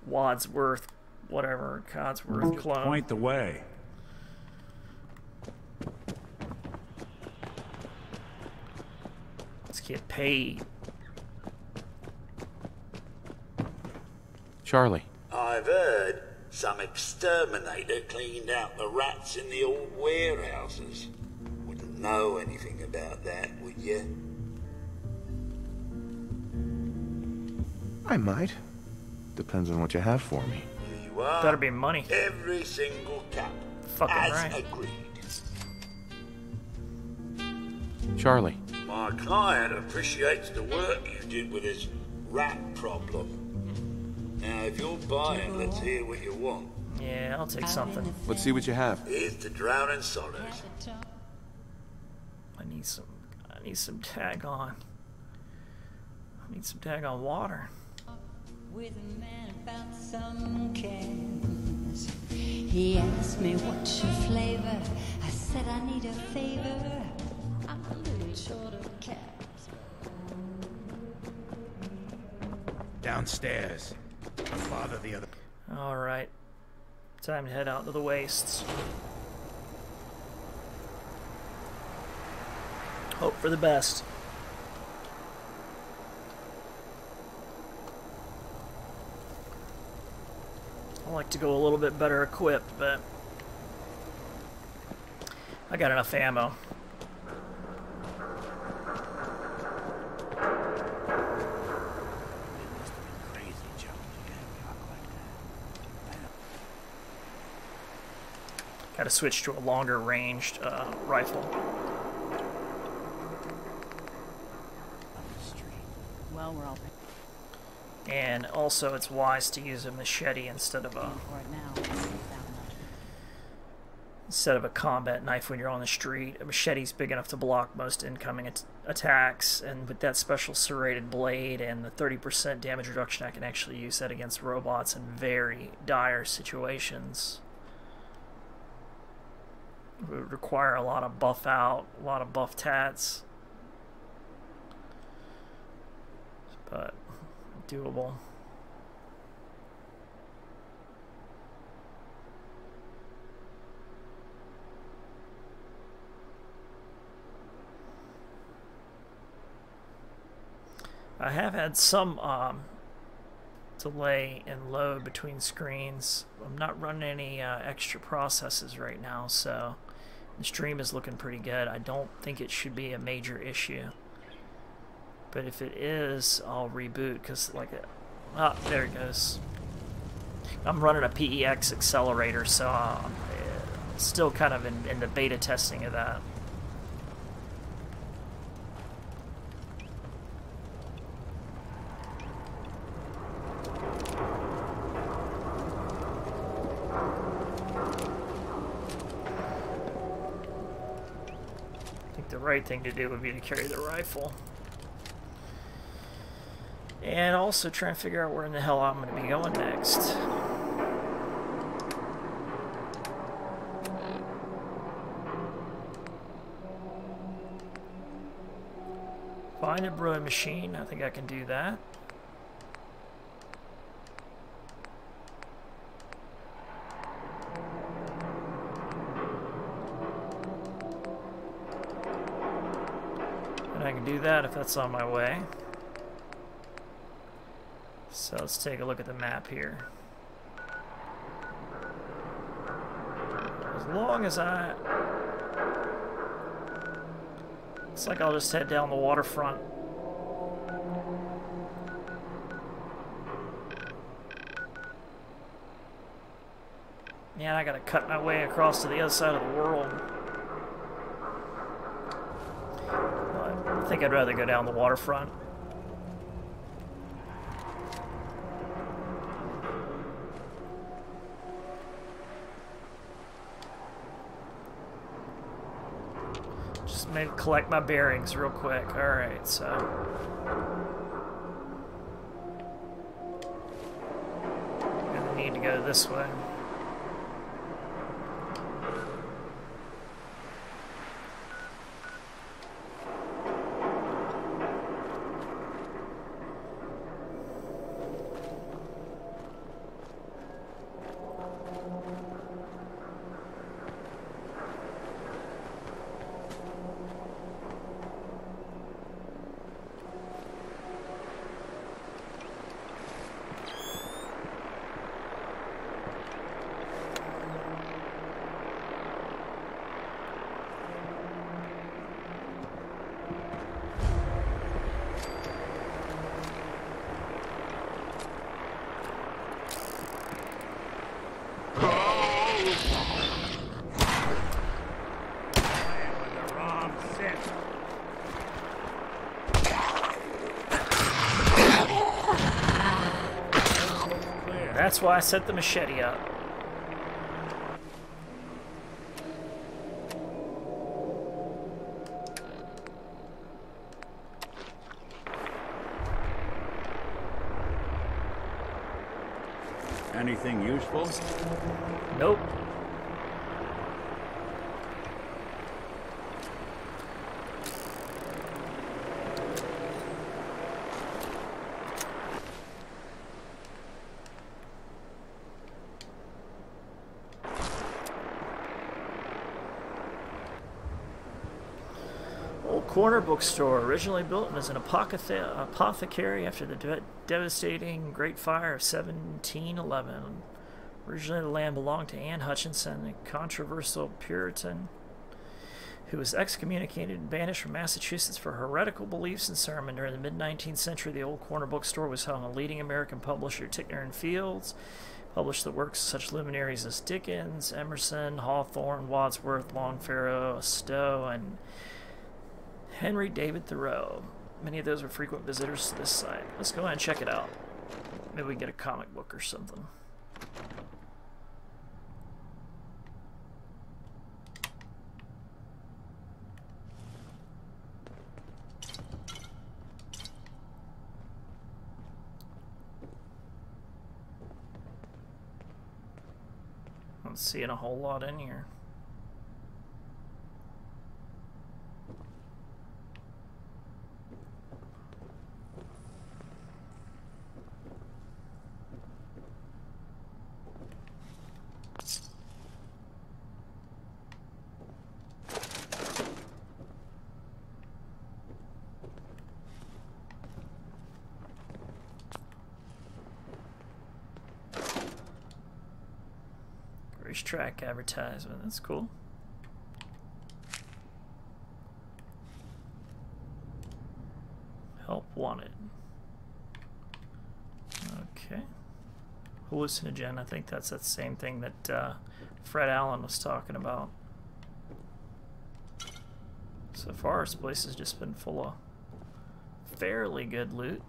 Wadsworth, whatever, Codsworth clone. Point the way. Let's get paid. Charlie. I've heard some exterminator cleaned out the rats in the old warehouses. Wouldn't know anything about that, would you? I might. Depends on what you have for me. Here you are. Better be money. Every single cap. Fucking as right. agreed. Charlie. My client appreciates the work you did with his rat problem. Now, if you're buying, let's hear what you want. Yeah, I'll take something. Let's see what you have. Here's the drowning sorrows. I need some tag on. I need some tag on water. With a man about some cans. He asked me what's your flavor. I said I need a favor. I'm a little short of caps. Downstairs. Don't bother the other. Alright. Time to head out to the wastes. Hope for the best. I like to go a little bit better equipped, but I got enough ammo. Got to switch to a longer ranged rifle. Well, we're all And also it's wise to use a machete instead of a instead of a combat knife when you're on the street. A machete's big enough to block most incoming attacks, and with that special serrated blade and the 30% damage reduction, I can actually use that against robots in very dire situations. It would require a lot of buff out, a lot of buff tats, but doable. I have had some delay in load between screens. I'm not running any extra processes right now, so the stream is looking pretty good. I don't think it should be a major issue, but if it is, I'll reboot, because like there it goes. I'm running a PEX accelerator, so still kind of in the beta testing of that. The right thing to do would be to carry the rifle. And also try and figure out where in the hell I'm going to be going next. Find a brewing machine. I think I can do that. I can do that if that's on my way. So let's take a look at the map here. As long as looks like I'll just head down the waterfront. Man, I gotta cut my way across to the other side of the world. I think I'd rather go down the waterfront. Just maybe collect my bearings real quick. Alright, so I'm gonna need to go this way. That's why I set the machete up. Anything useful? Nope. Corner bookstore, originally built as an apothecary after the devastating Great Fire of 1711. Originally the land belonged to Anne Hutchinson, a controversial Puritan who was excommunicated and banished from Massachusetts for heretical beliefs and sermon. During the mid-19th century, the old corner bookstore was home. A leading American publisher, Tickner and Fields, published the works of such luminaries as Dickens, Emerson, Hawthorne, Wadsworth, Longfellow, Stowe, and Henry David Thoreau. Many of those were frequent visitors to this site. Let's go ahead and check it out. Maybe we can get a comic book or something. Not seeing a whole lot in here. Track advertisement, that's cool. Help wanted. Okay. Hallucinogen, I think that's that same thing that Fred Allen was talking about. So far, this place has just been full of fairly good loot.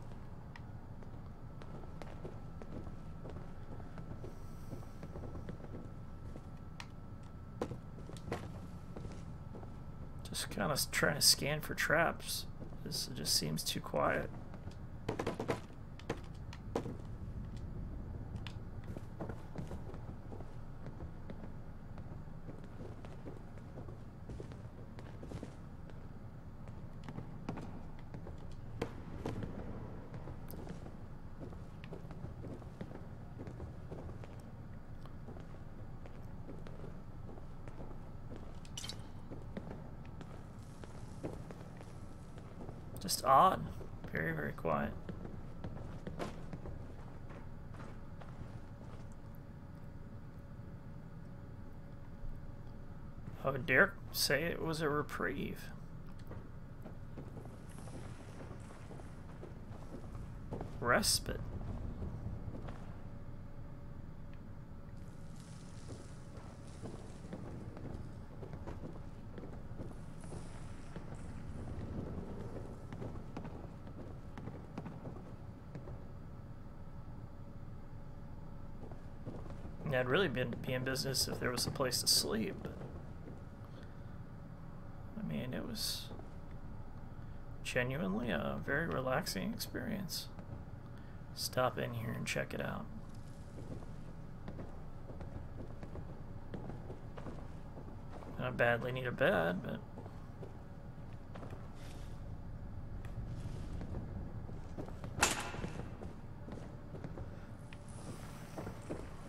Just kind of trying to scan for traps. This just seems too quiet. Just odd. Very, very quiet. Oh, dare say it was a reprieve. Respite. I'd really be in business if there was a place to sleep. I mean, it was genuinely a very relaxing experience. Stop in here and check it out. I badly need a bed, but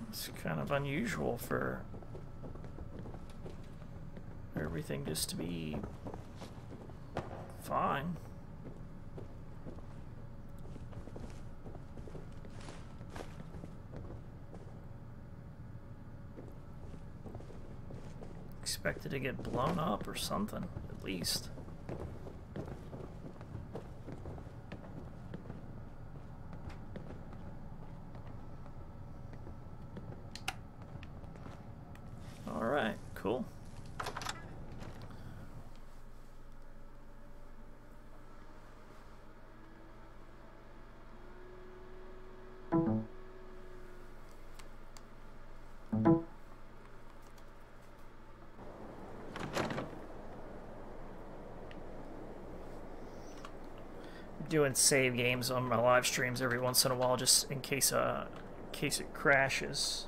it's kind of unusual for everything just to be fine. Expected to get blown up or something, at least. All right, cool. Doing save games on my live streams every once in a while, just in case it crashes.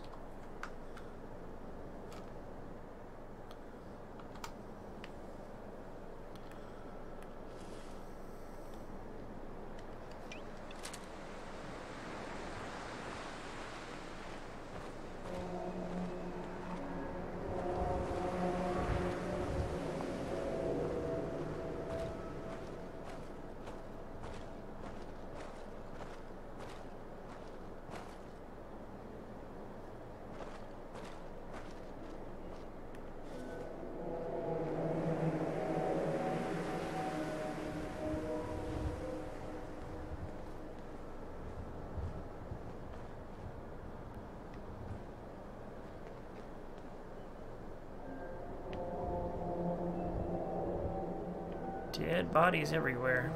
Dead bodies everywhere.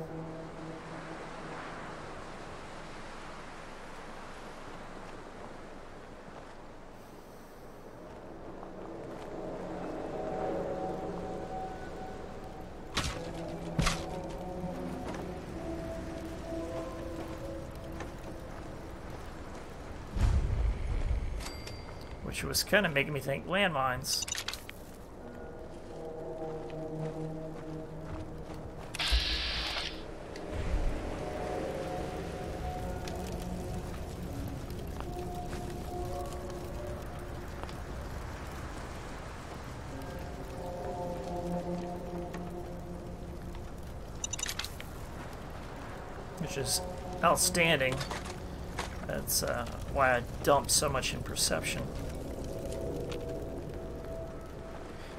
which was kind of making me think landmines. Which is outstanding. That's why I dumped so much in perception.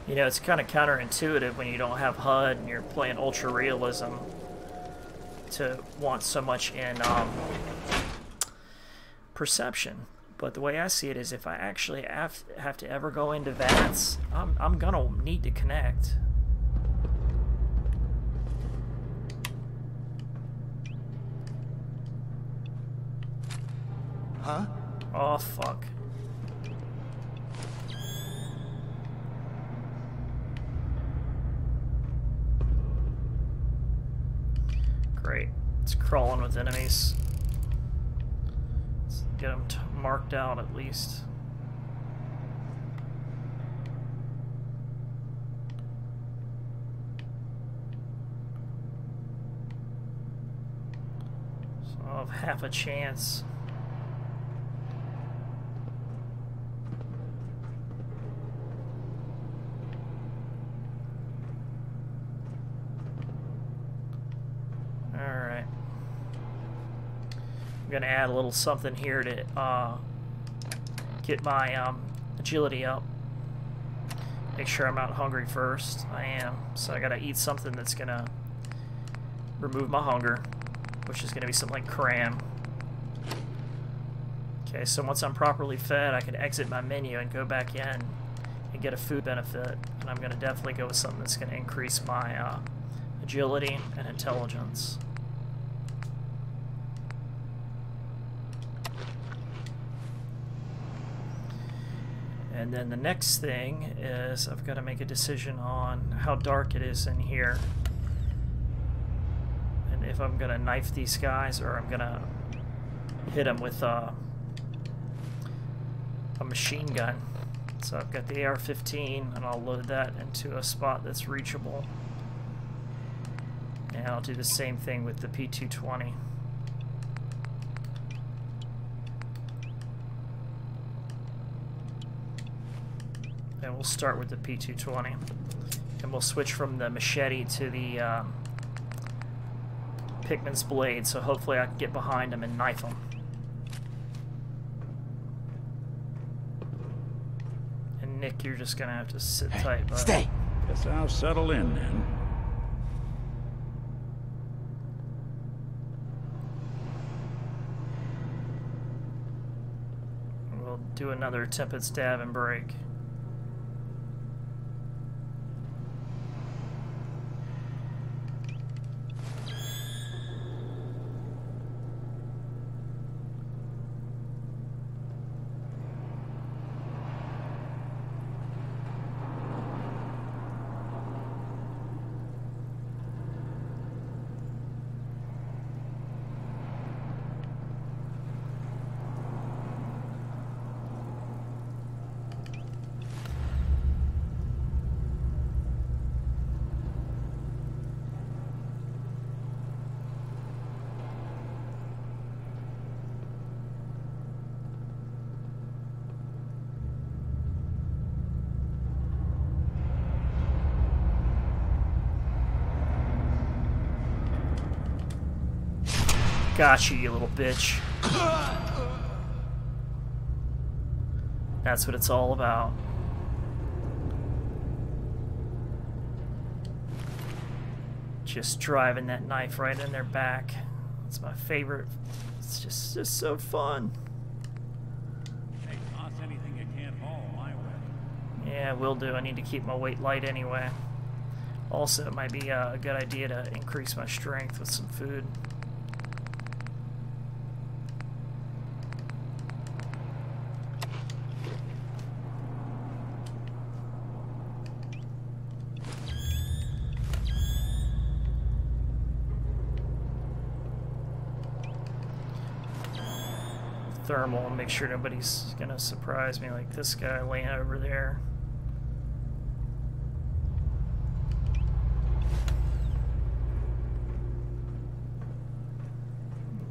You know, it's kind of counterintuitive when you don't have HUD and you're playing ultra realism to want so much in perception. But the way I see it is, if I actually have to ever go into VATS, I'm gonna need to connect. Huh? Oh, fuck. Great. It's crawling with enemies. Let's get them marked out at least. So I'll have half a chance. Gonna add a little something here to get my agility up. Make sure I'm not hungry first. I am, so I gotta eat something that's gonna remove my hunger, which is gonna be something like cram. Okay, so once I'm properly fed, I can exit my menu and go back in and get a food benefit. And I'm gonna definitely go with something that's gonna increase my agility and intelligence. And then the next thing is I've got to make a decision on how dark it is in here. And if I'm going to knife these guys or I'm going to hit them with a machine gun. So I've got the AR-15 and I'll load that into a spot that's reachable. And I'll do the same thing with the P220. And we'll start with the P220. And we'll switch from the machete to the Pickman's blade, so hopefully I can get behind him and knife him. And Nick, you're just gonna have to sit tight, bud. Stay! Guess I'll settle in then. We'll do another attempted stab and break. Got you, you little bitch. That's what it's all about. Just driving that knife right in their back. It's my favorite. It's just so fun. Hey, toss anything you can't haul my way. Yeah, will do. I need to keep my weight light anyway. Also, it might be a good idea to increase my strength with some food. thermal and make sure nobody's gonna surprise me like this guy laying over there.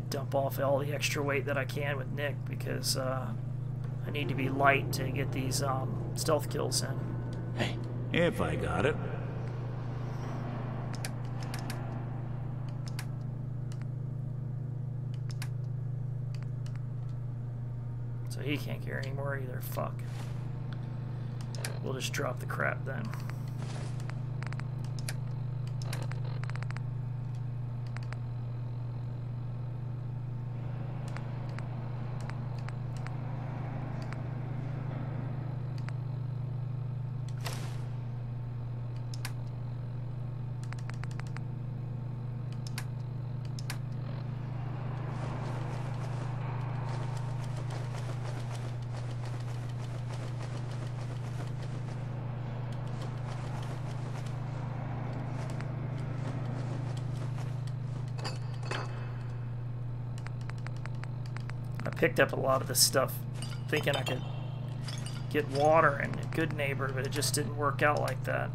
Dump off all the extra weight that I can with Nick because I need to be light to get these stealth kills in. Hey, if I got it. So he can't carry anymore either. Fuck. We'll just drop the crap then. Picked up a lot of this stuff thinking I could get water and a Goodneighbor, but it just didn't work out like that.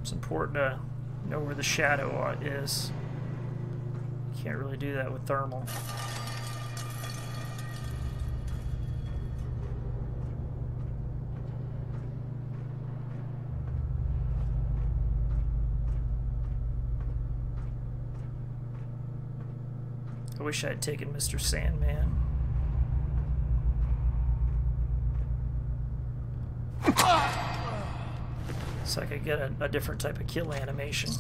It's important to know where the shadow is. Can't really do that with thermal. I wish I had taken Mr. Sandman. So I could get a different type of kill animation.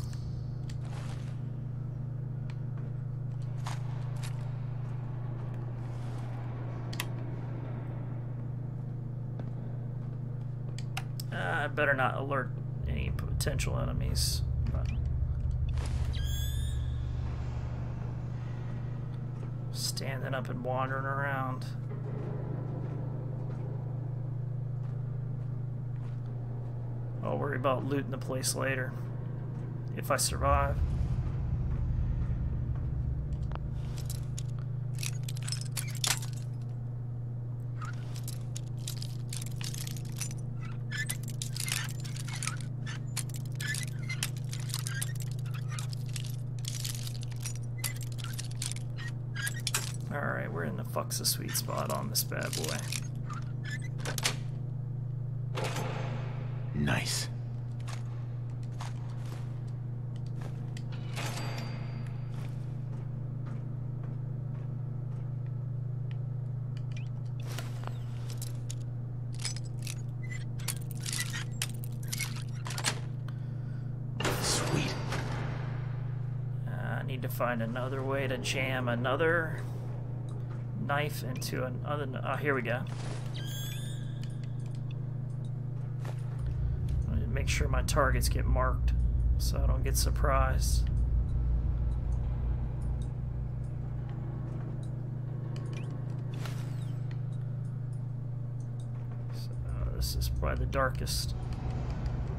I better not alert any potential enemies. But standing up and wandering around. I'll worry about looting the place later, if I survive. Alright, we're in the fuck's a sweet spot on this bad boy. Nice. Sweet. I need to find another way to jam another knife into another. Oh, here we go. Make sure my targets get marked so I don't get surprised. So this is probably the darkest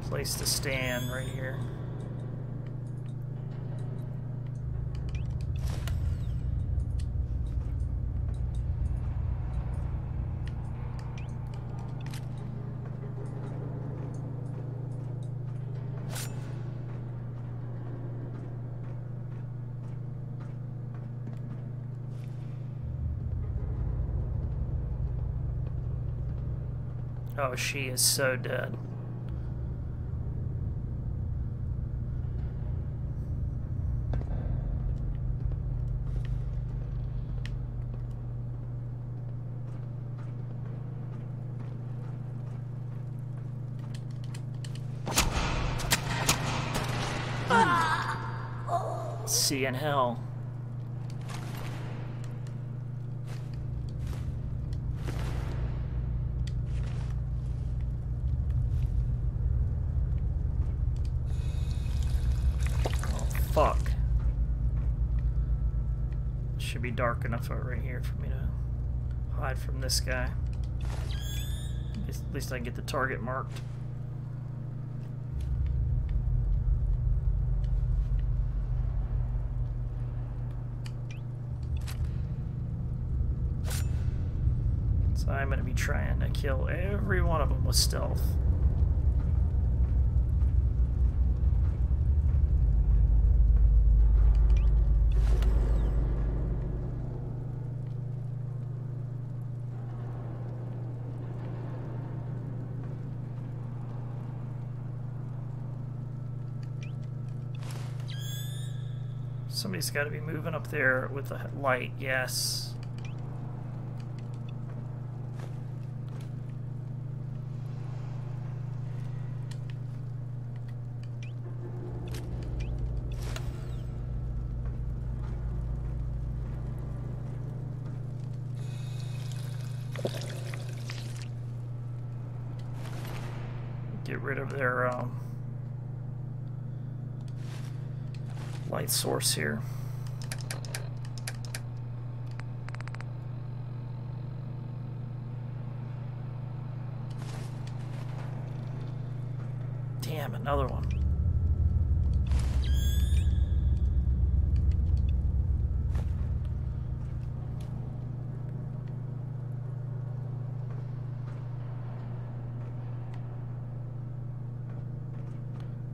place to stand right here. Oh, she is so dead. See in hell. fuck. Should be dark enough right here for me to hide from this guy. At least I can get the target marked. So I'm going to be trying to kill every one of them with stealth. Somebody's got to be moving up there with the light, yes. Get rid of their light source here. Damn, another one.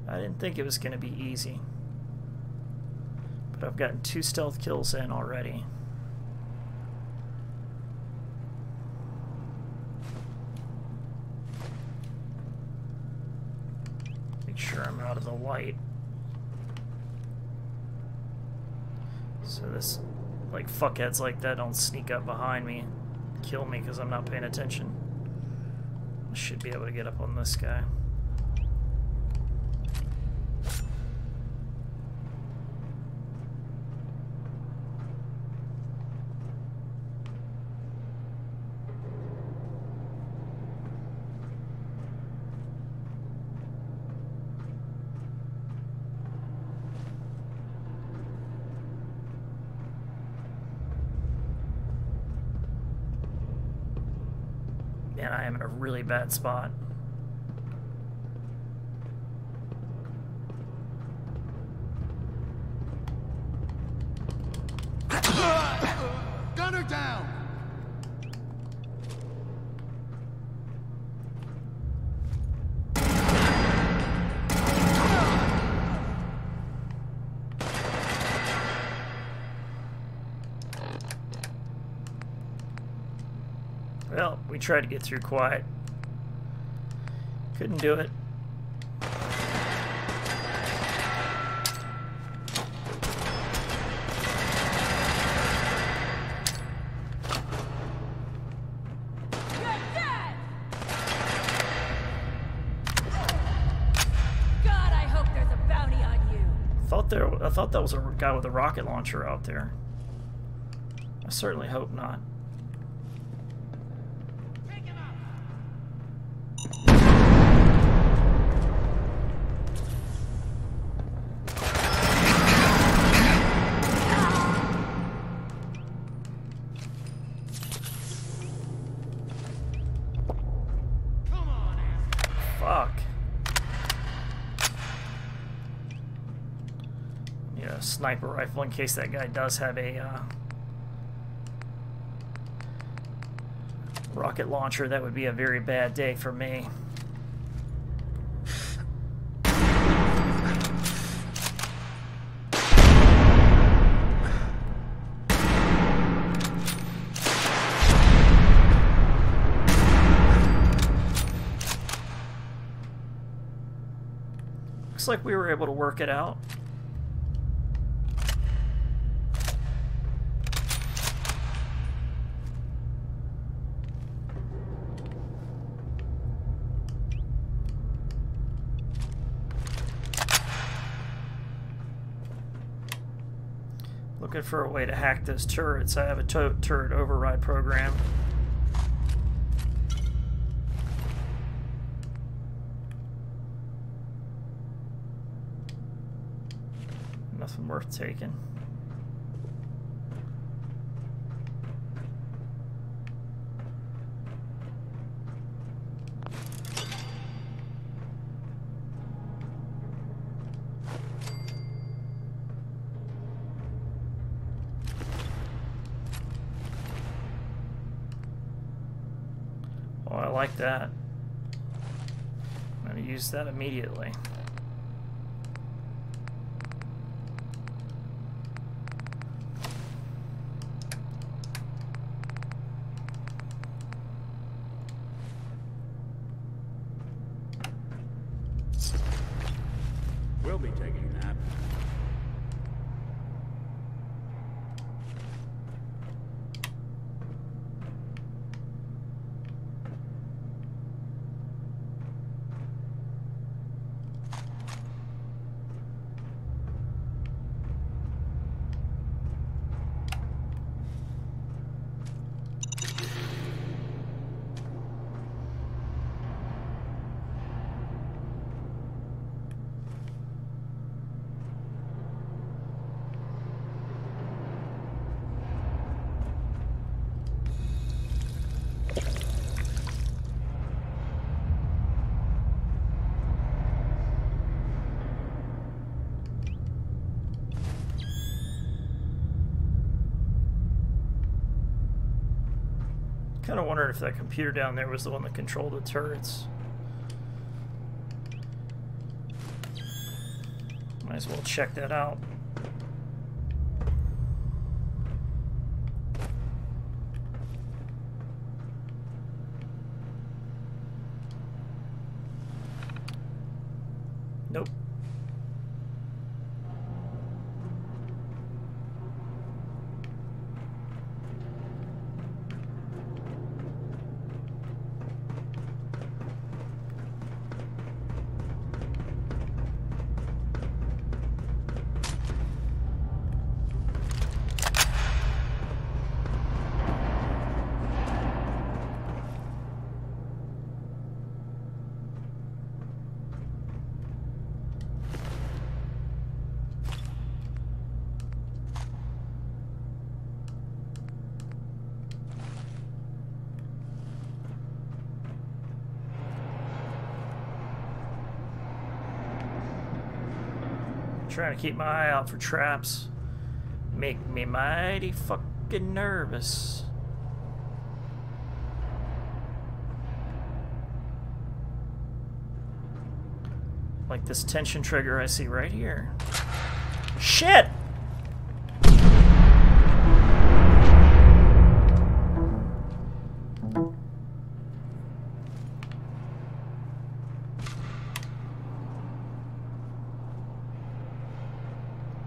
I didn't think it was going to be easy. But I've gotten 2 stealth kills in already. Make sure I'm out of the light. So this, like, fuckheads like that don't sneak up behind me, kill me because I'm not paying attention. I should be able to get up on this guy. Man, I am in a really bad spot. Gunner down! Well, we tried to get through quiet. Couldn't do it. I thought that was a guy with a rocket launcher out there. I certainly hope not. Sniper rifle in case that guy does have a rocket launcher. That would be a very bad day for me. Looks like we were able to work it out. Looking for a way to hack those turrets. I have a turret override program. Nothing worth taking. Oh, I like that. I'm going to use that immediately. We'll be taking that. Kind of wondered if that computer down there was the one that controlled the turrets. Might as well check that out. Nope. Trying to keep my eye out for traps. Make me mighty fucking nervous. Like this tension trigger I see right here. Shit!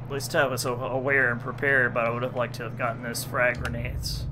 At least I was aware and prepared, but I would have liked to have gotten those frag grenades.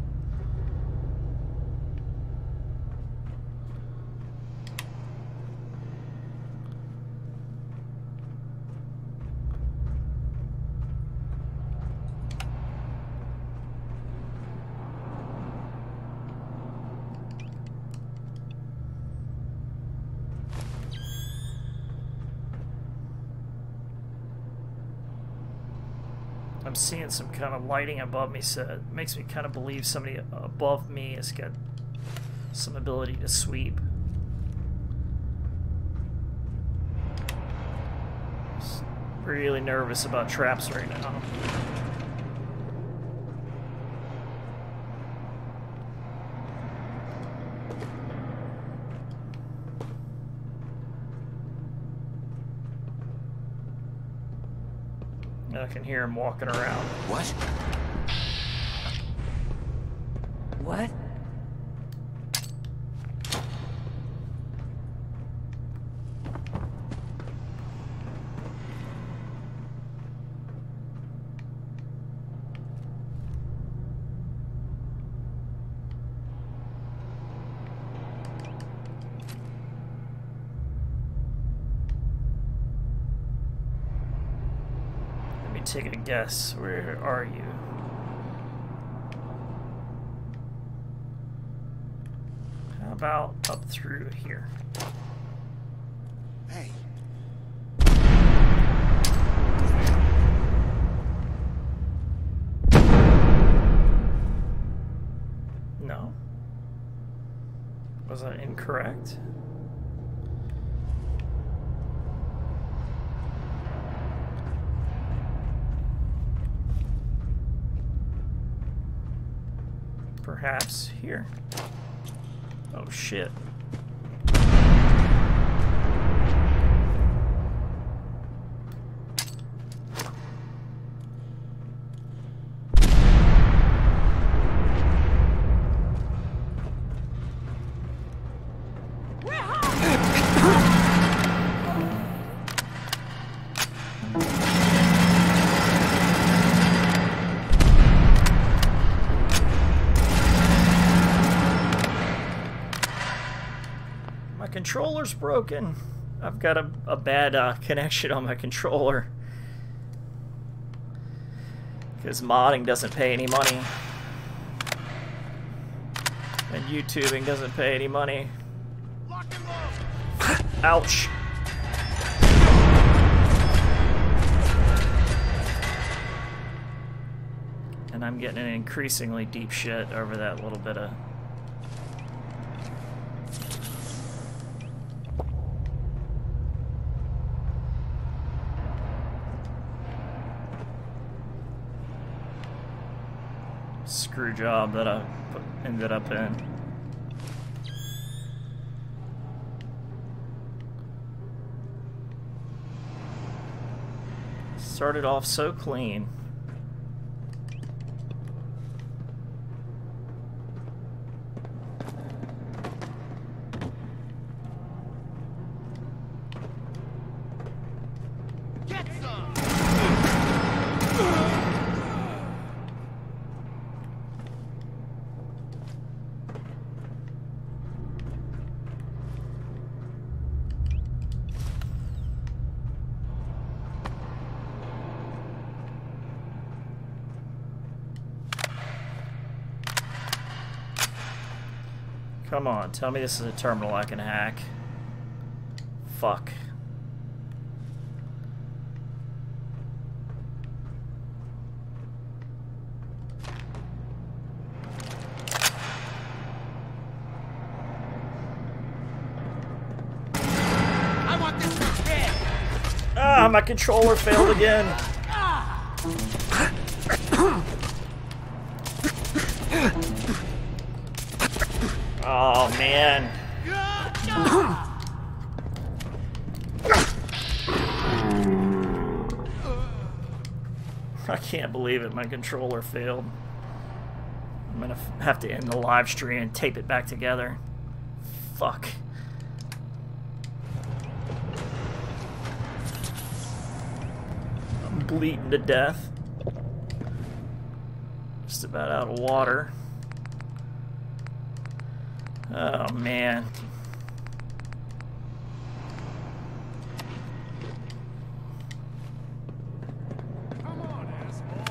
I'm seeing some kind of lighting above me, so it makes me kind of believe somebody above me has got some ability to sweep. Just really nervous about traps right now. I can hear him walking around. What? What? Take a guess. Where are you? How about up through here? Hey. Was that incorrect? Perhaps here. Oh shit. Controller's broken. I've got a bad connection on my controller because modding doesn't pay any money and YouTubing doesn't pay any money. Ouch. And I'm getting an increasingly deep shit over that little bit of screw job that I ended up in. Started off so clean. Come on, tell me this is a terminal I can hack. Fuck. I want this for dead. Ah, my controller failed again. Oh man. I can't believe it, my controller failed. I'm gonna have to end the live stream and tape it back together. Fuck. I'm bleeding to death. Just about out of water. Oh man. Come on, asshole.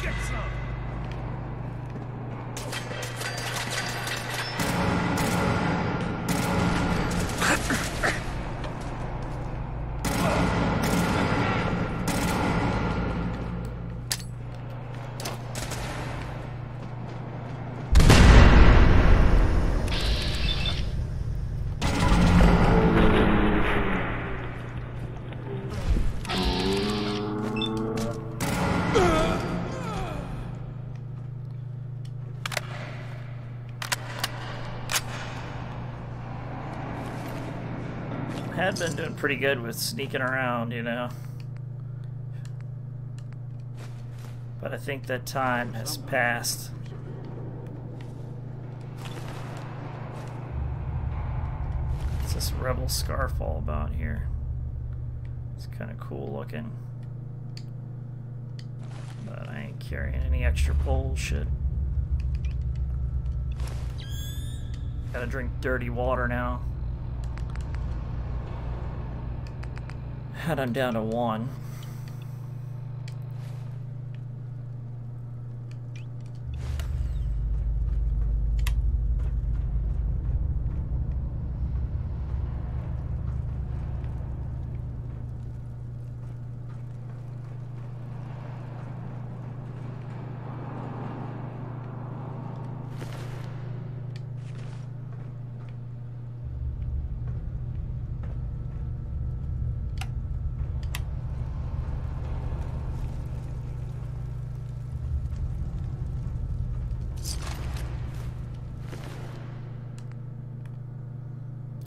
Get some. Had been doing pretty good with sneaking around, you know. But I think that time has passed. What's this rebel scarf all about here? It's kind of cool looking. But I ain't carrying any extra bullshit. Gotta drink dirty water now. And I'm down to 1.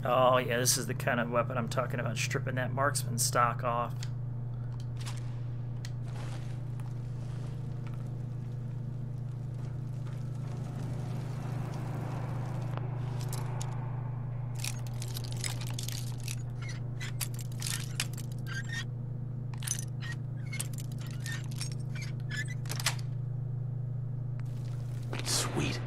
Oh yeah, this is the kind of weapon I'm talking about, stripping that marksman stock off. Sweet.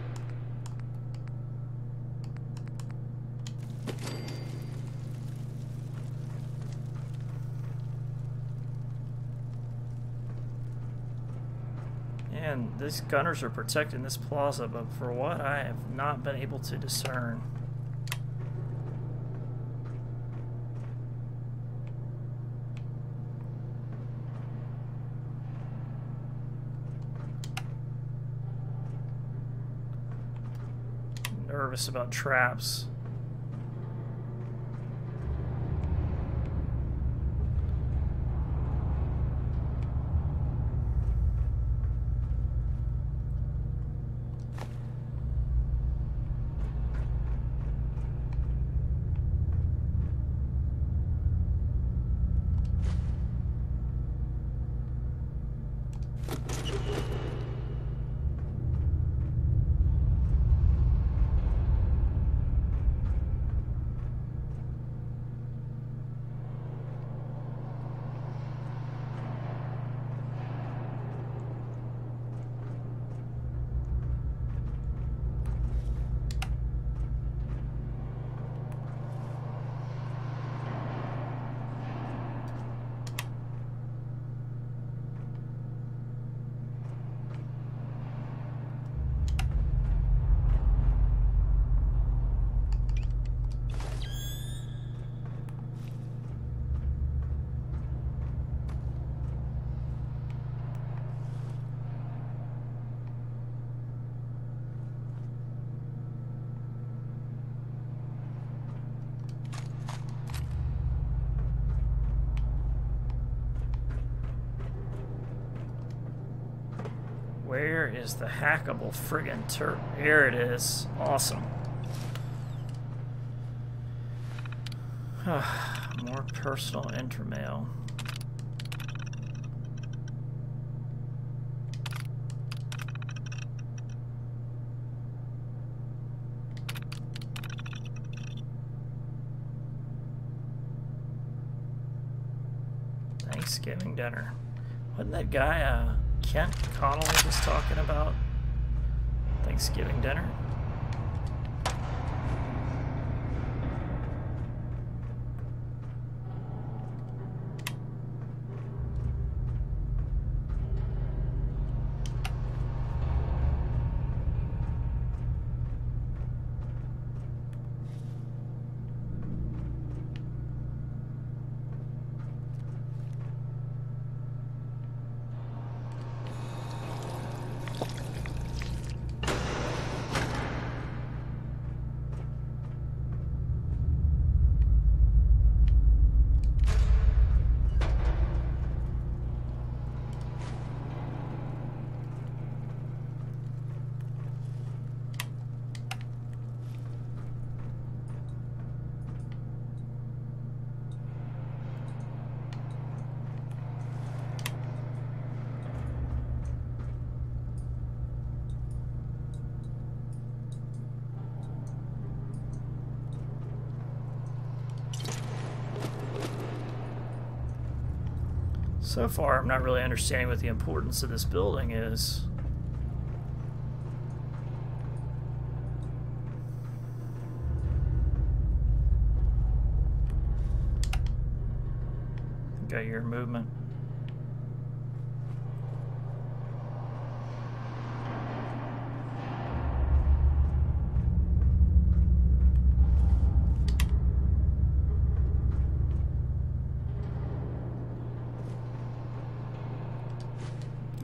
And these gunners are protecting this plaza, but for what, I have not been able to discern. Nervous about traps. Where is the hackable friggin' turret? Here it is. Awesome. More personal intermail. Thanksgiving dinner. Wasn't that guy, Kent Connolly was talking about Thanksgiving dinner? So far, I'm not really understanding what the importance of this building is. Got your movement.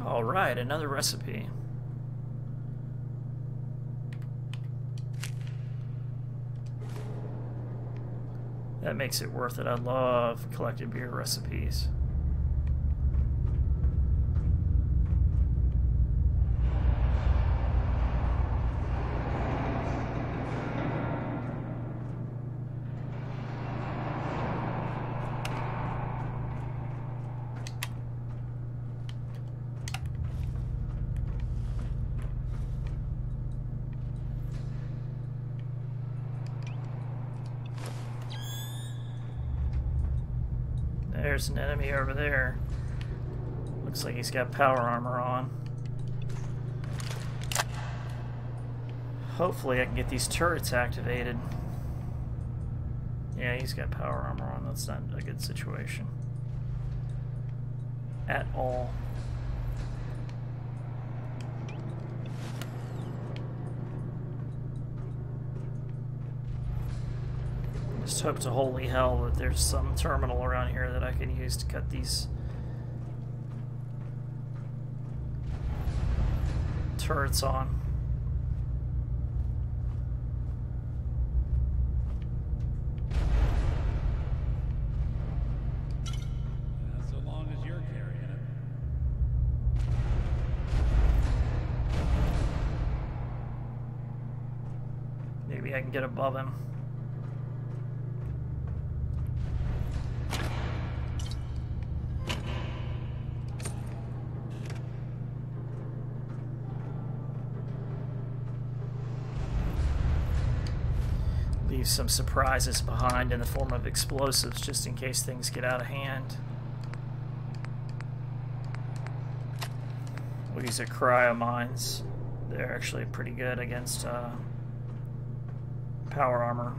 All right, another recipe. That makes it worth it. I love collecting beer recipes. There's an enemy over there. Looks like he's got power armor on. Hopefully I can get these turrets activated. Yeah, he's got power armor on. That's not a good situation. At all. Just hope to holy hell that there's some terminal around here that I can use to cut these turrets on. So long as you're carrying it. Maybe I can get above him. Leave some surprises behind in the form of explosives just in case things get out of hand. We'll use a cryo mines. They're actually pretty good against power armor.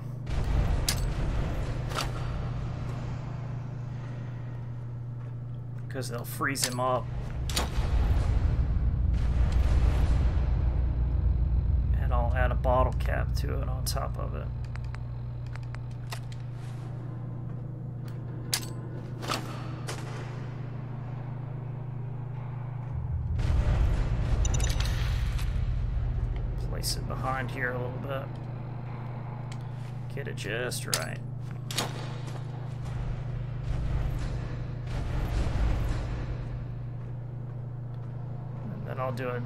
Because they'll freeze him up. And I'll add a bottle cap to it on top of it. Place it behind here a little bit. Get it just right. And then I'll do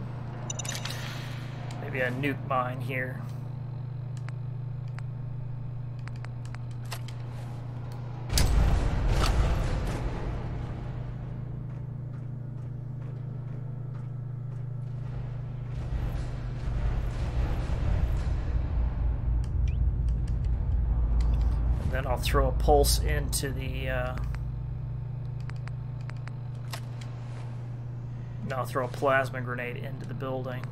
maybe a nuke mine here. Then I'll throw a pulse into the no, I'll throw a plasma grenade into the building.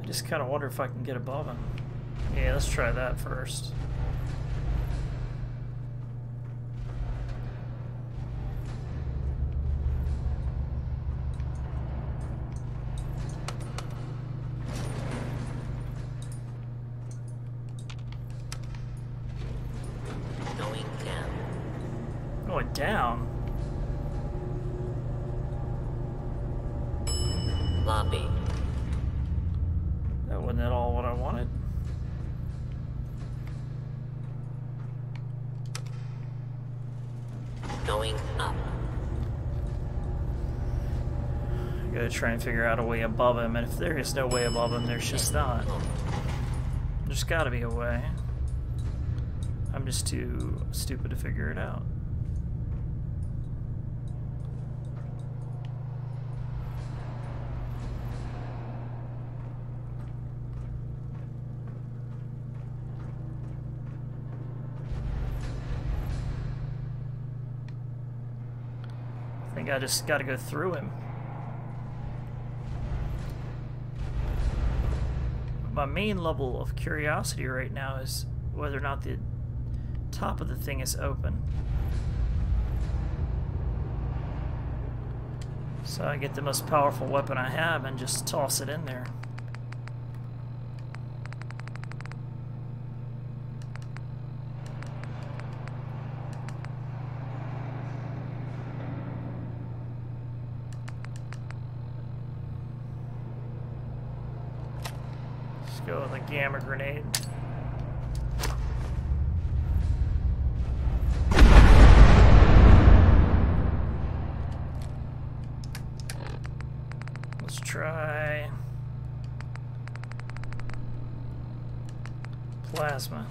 I just kind of wonder if I can get above him. Yeah, let's try that first. Down. Lobby. That wasn't at all what I wanted. Going up. I gotta try and figure out a way above him, and if there is no way above him, there's just not. There's gotta be a way. I'm just too stupid to figure it out. I think I just got to go through him. My main level of curiosity right now is whether or not the top of the thing is open. So I get the most powerful weapon I have and just toss it in there. Go with a gamma grenade. Let's try plasma.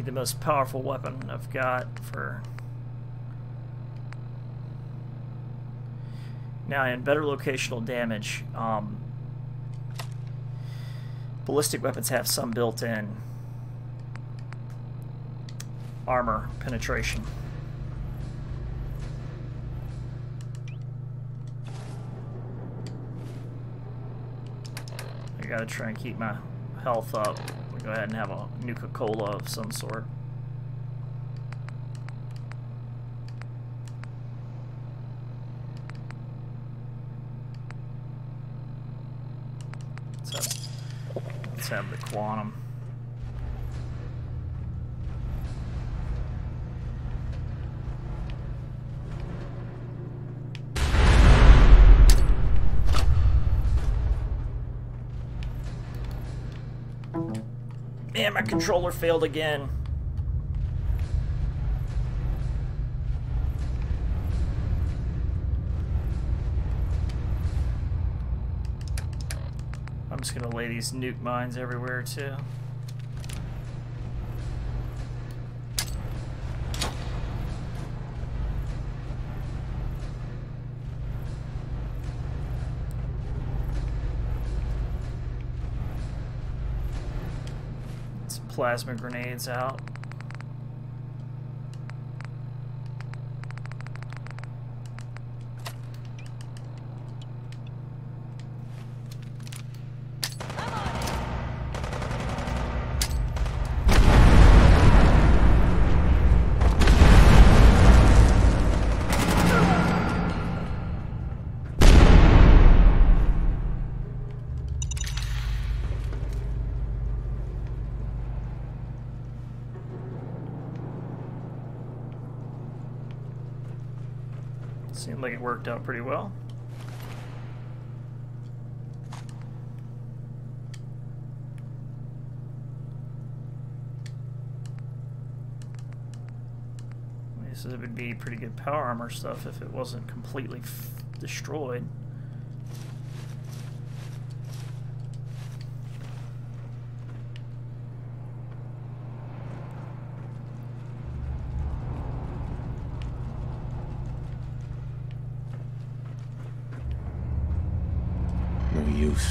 need the most powerful weapon I've got for... Now, in better locational damage, ballistic weapons have some built-in armor penetration. I gotta try and keep my health up. We'll go ahead and have a Nuka-Cola of some sort. Let's have the quantum. Man, my controller failed again. I'm just gonna lay these nuke mines everywhere too. Some plasma grenades out. Seemed like it worked out pretty well. This would be pretty good power armor stuff if it wasn't completely destroyed.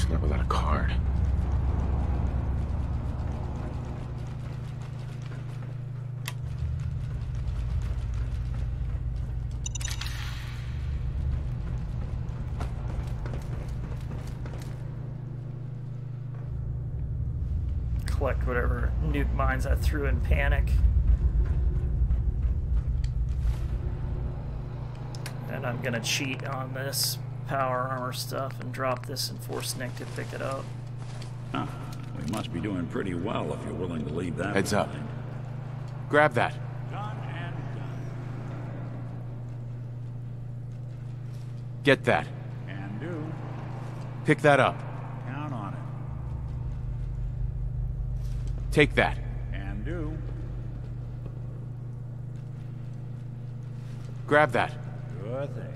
Not without a card. Collect whatever nuke mines I threw in panic. And I'm gonna cheat on this power armor stuff and drop this and force Nick to pick it up. Huh. We must be doing pretty well if you're willing to leave that Heads behind. up. Grab that. Gun and gun. Get that. Can do. Pick that up. Count on it. Take that. Can do. Grab that. Good thing.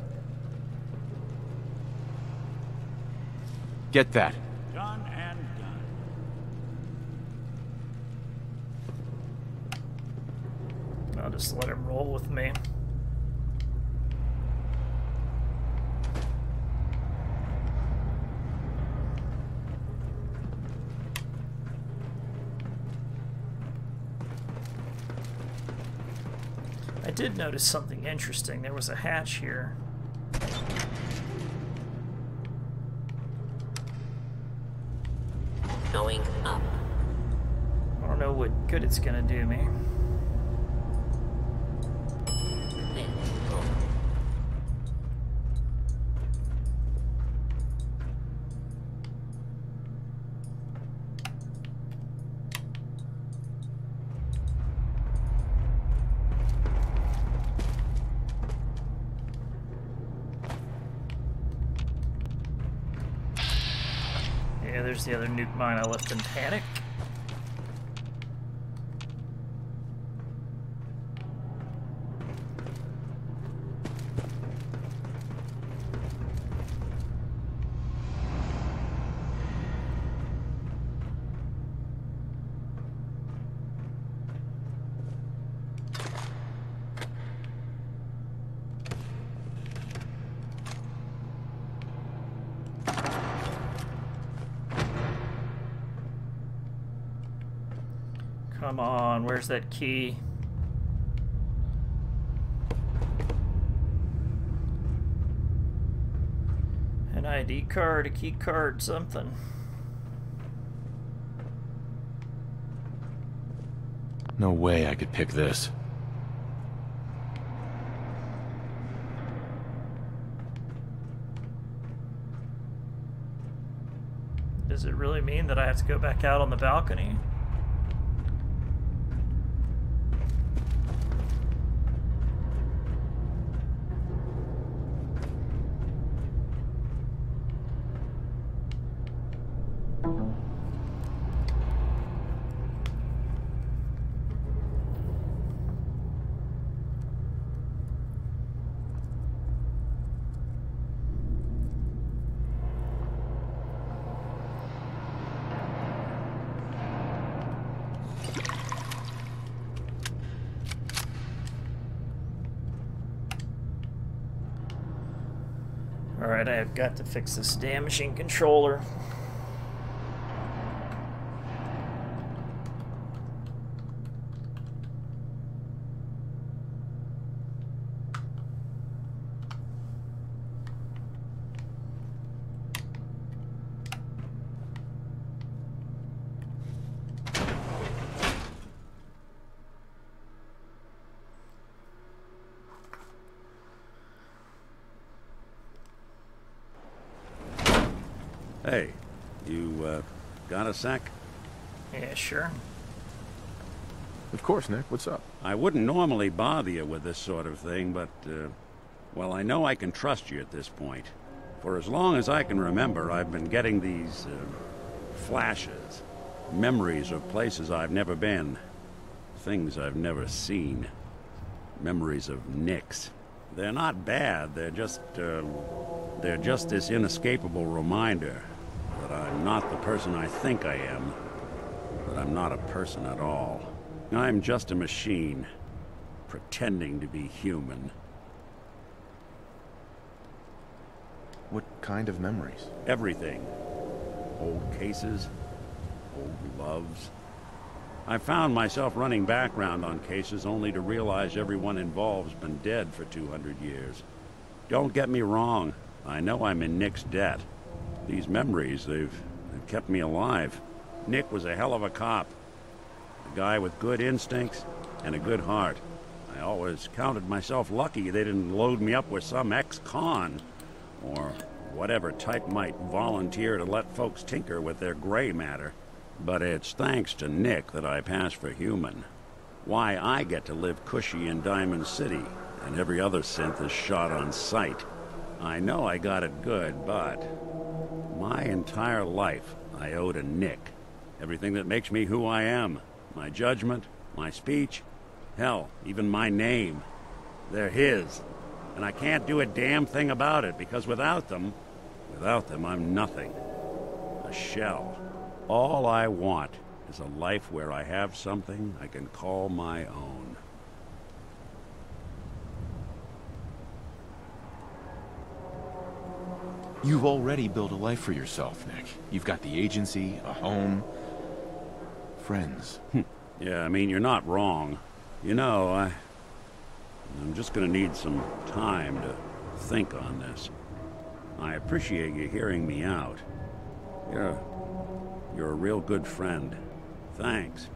Get that. Gun and gun. I'll just let him roll with me. I did notice something interesting. There was a hatch here. Going up. I don't know what good it's gonna do me. Then go. Yeah, there's the other nuke mine I left in panic. Come on, where's that key? An ID card, a key card, something. No way I could pick this. Does it really mean that I have to go back out on the balcony? Alright, I have got to fix this damaging controller. Hey, you, got a sec? Yeah, sure. Of course, Nick. What's up? I wouldn't normally bother you with this sort of thing, but, well, I know I can trust you at this point. For as long as I can remember, I've been getting these, flashes. Memories of places I've never been. Things I've never seen. Memories of Nicks. They're not bad, they're just this inescapable reminder that I'm not the person I think I am, that I'm not a person at all. I'm just a machine, pretending to be human. What kind of memories? Everything. Old cases, old loves. I found myself running background on cases only to realize everyone involved's been dead for 200 years. Don't get me wrong, I know I'm in Nick's debt. These memories, they've kept me alive. Nick was a hell of a cop. A guy with good instincts and a good heart. I always counted myself lucky they didn't load me up with some ex-con, or whatever type might volunteer to let folks tinker with their gray matter. But it's thanks to Nick that I pass for human. Why I get to live cushy in Diamond City, and every other synth is shot on sight. I know I got it good, but my entire life I owe to Nick. Everything that makes me who I am. My judgment, my speech, hell, even my name. They're his. And I can't do a damn thing about it, because without them, I'm nothing. A shell. All I want is a life where I have something I can call my own. You've already built a life for yourself, Nick. You've got the agency, a home, friends. Yeah, I mean, you're not wrong. You know, I'm just gonna need some time to think on this. I appreciate you hearing me out. You're a real good friend. Thanks.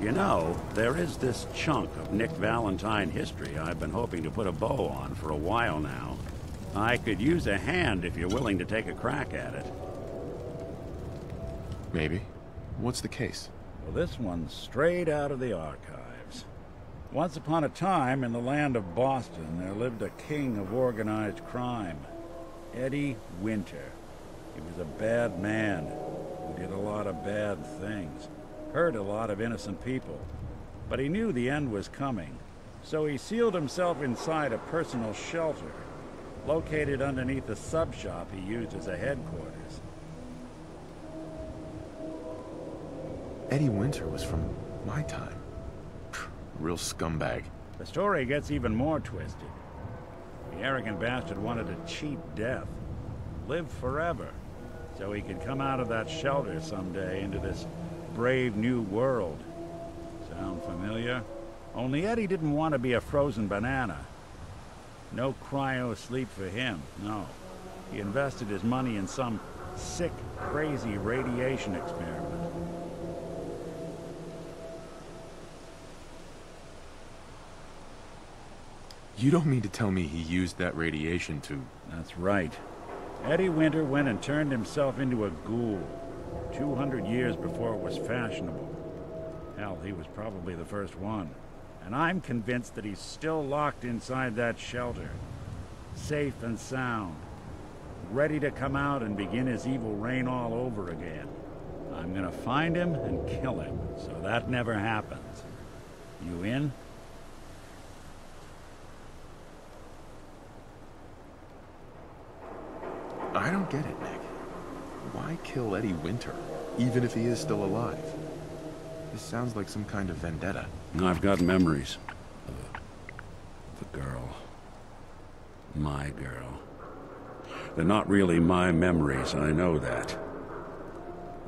You know, there is this chunk of Nick Valentine history I've been hoping to put a bow on for a while now. I could use a hand if you're willing to take a crack at it. Maybe. What's the case? Well, this one's straight out of the archives. Once upon a time, in the land of Boston, there lived a king of organized crime. Eddie Winter. He was a bad man who did a lot of bad things. Hurt a lot of innocent people. But he knew the end was coming, so he sealed himself inside a personal shelter, located underneath the sub-shop he used as a headquarters. Eddie Winter was from my time. Real scumbag. The story gets even more twisted. The arrogant bastard wanted a cheap death. Live forever. so he could come out of that shelter someday into this brave new world. Sound familiar? Only Eddie didn't want to be a frozen banana. No cryo sleep for him, no. He invested his money in some sick, crazy radiation experiment. You don't mean to tell me he used that radiation to... That's right. Eddie Winter went and turned himself into a ghoul 200 years before it was fashionable. Hell, he was probably the first one. And I'm convinced that he's still locked inside that shelter. Safe and sound. Ready to come out and begin his evil reign all over again. I'm gonna find him and kill him, so that never happens. You in? I don't get it, Nick. Why kill Eddie Winter, even if he is still alive? This sounds like some kind of vendetta. I've got memories of a girl. My girl. They're not really my memories, I know that.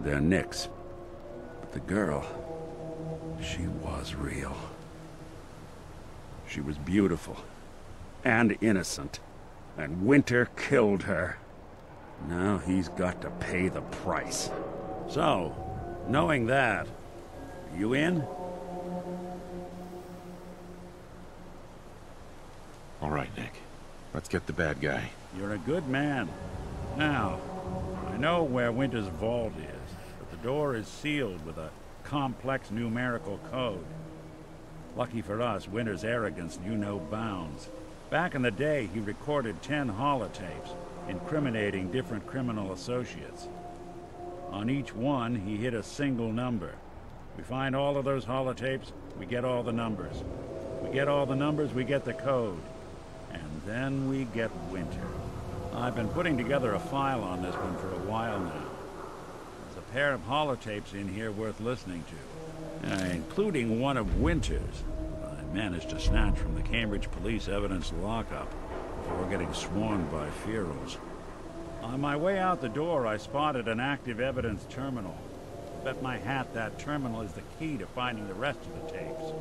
They're Nick's. But the girl, she was real. She was beautiful and innocent, and Winter killed her. Now he's got to pay the price. So, knowing that, you in? All right, Nick. Let's get the bad guy. You're a good man. Now, I know where Winter's vault is, but the door is sealed with a complex numerical code. Lucky for us, Winter's arrogance knew no bounds. Back in the day, he recorded 10 holotapes, incriminating different criminal associates. On each one, he hit a single number. We find all of those holotapes, we get all the numbers. We get all the numbers, we get the code. And then we get Winter. I've been putting together a file on this one for a while now. There's a pair of holotapes in here worth listening to, including one of Winter's. I managed to snatch from the Cambridge Police evidence lockup before getting swarmed by ferals. On my way out the door, I spotted an active evidence terminal. Bet my hat that terminal is the key to finding the rest of the tapes.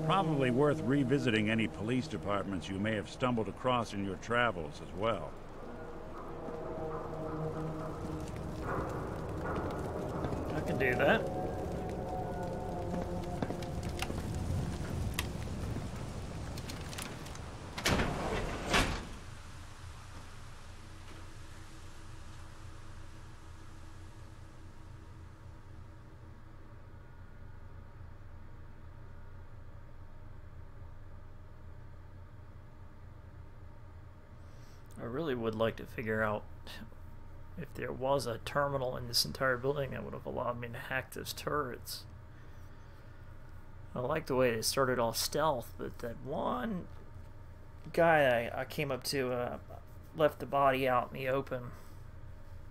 Probably worth revisiting any police departments you may have stumbled across in your travels as well. I can do that. I really would like to figure out if there was a terminal in this entire building that would have allowed me to hack those turrets. I like the way they started off stealth, but that one guy I came up to left the body out in the open,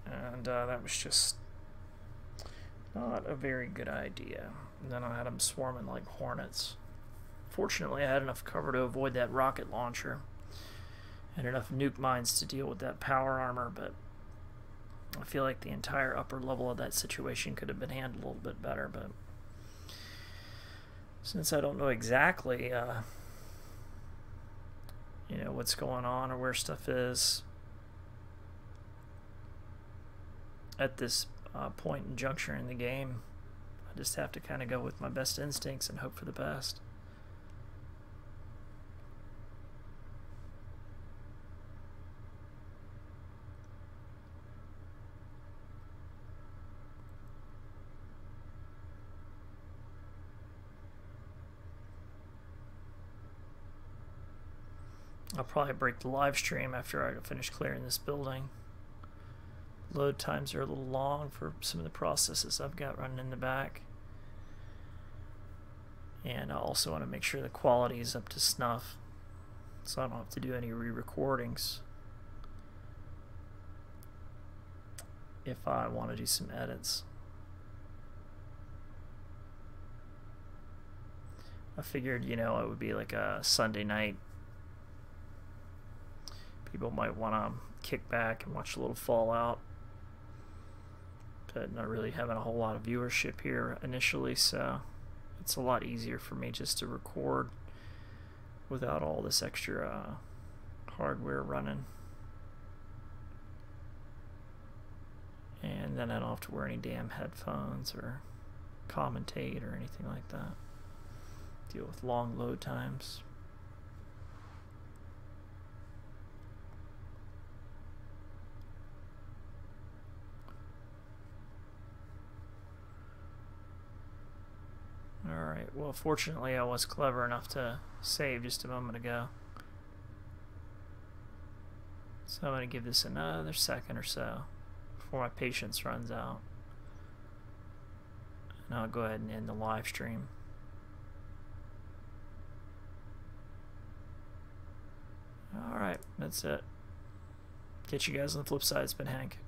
and that was just not a very good idea. And then I had them swarming like hornets. Fortunately, I had enough cover to avoid that rocket launcher and enough nuke mines to deal with that power armor, but I feel like the entire upper level of that situation could have been handled a little bit better. But since I don't know exactly you know, what's going on or where stuff is at this point and juncture in the game, I just have to kind of go with my best instincts and hope for the best. I'll probably break the live stream after I finish clearing this building. Load times are a little long for some of the processes I've got running in the back. And I also want to make sure the quality is up to snuff, so I don't have to do any re-recordings if I want to do some edits. I figured, you know, it would be like a Sunday night. People might want to kick back and watch a little Fallout. but not really having a whole lot of viewership here initially, so it's a lot easier for me just to record without all this extra hardware running. And then I don't have to wear any damn headphones or commentate or anything like that. Deal with long load times. Alright, well fortunately I was clever enough to save just a moment ago. So I'm going to give this another second or so before my patience runs out. And I'll go ahead and end the live stream. Alright, that's it. Catch you guys on the flip side. It's been Hank.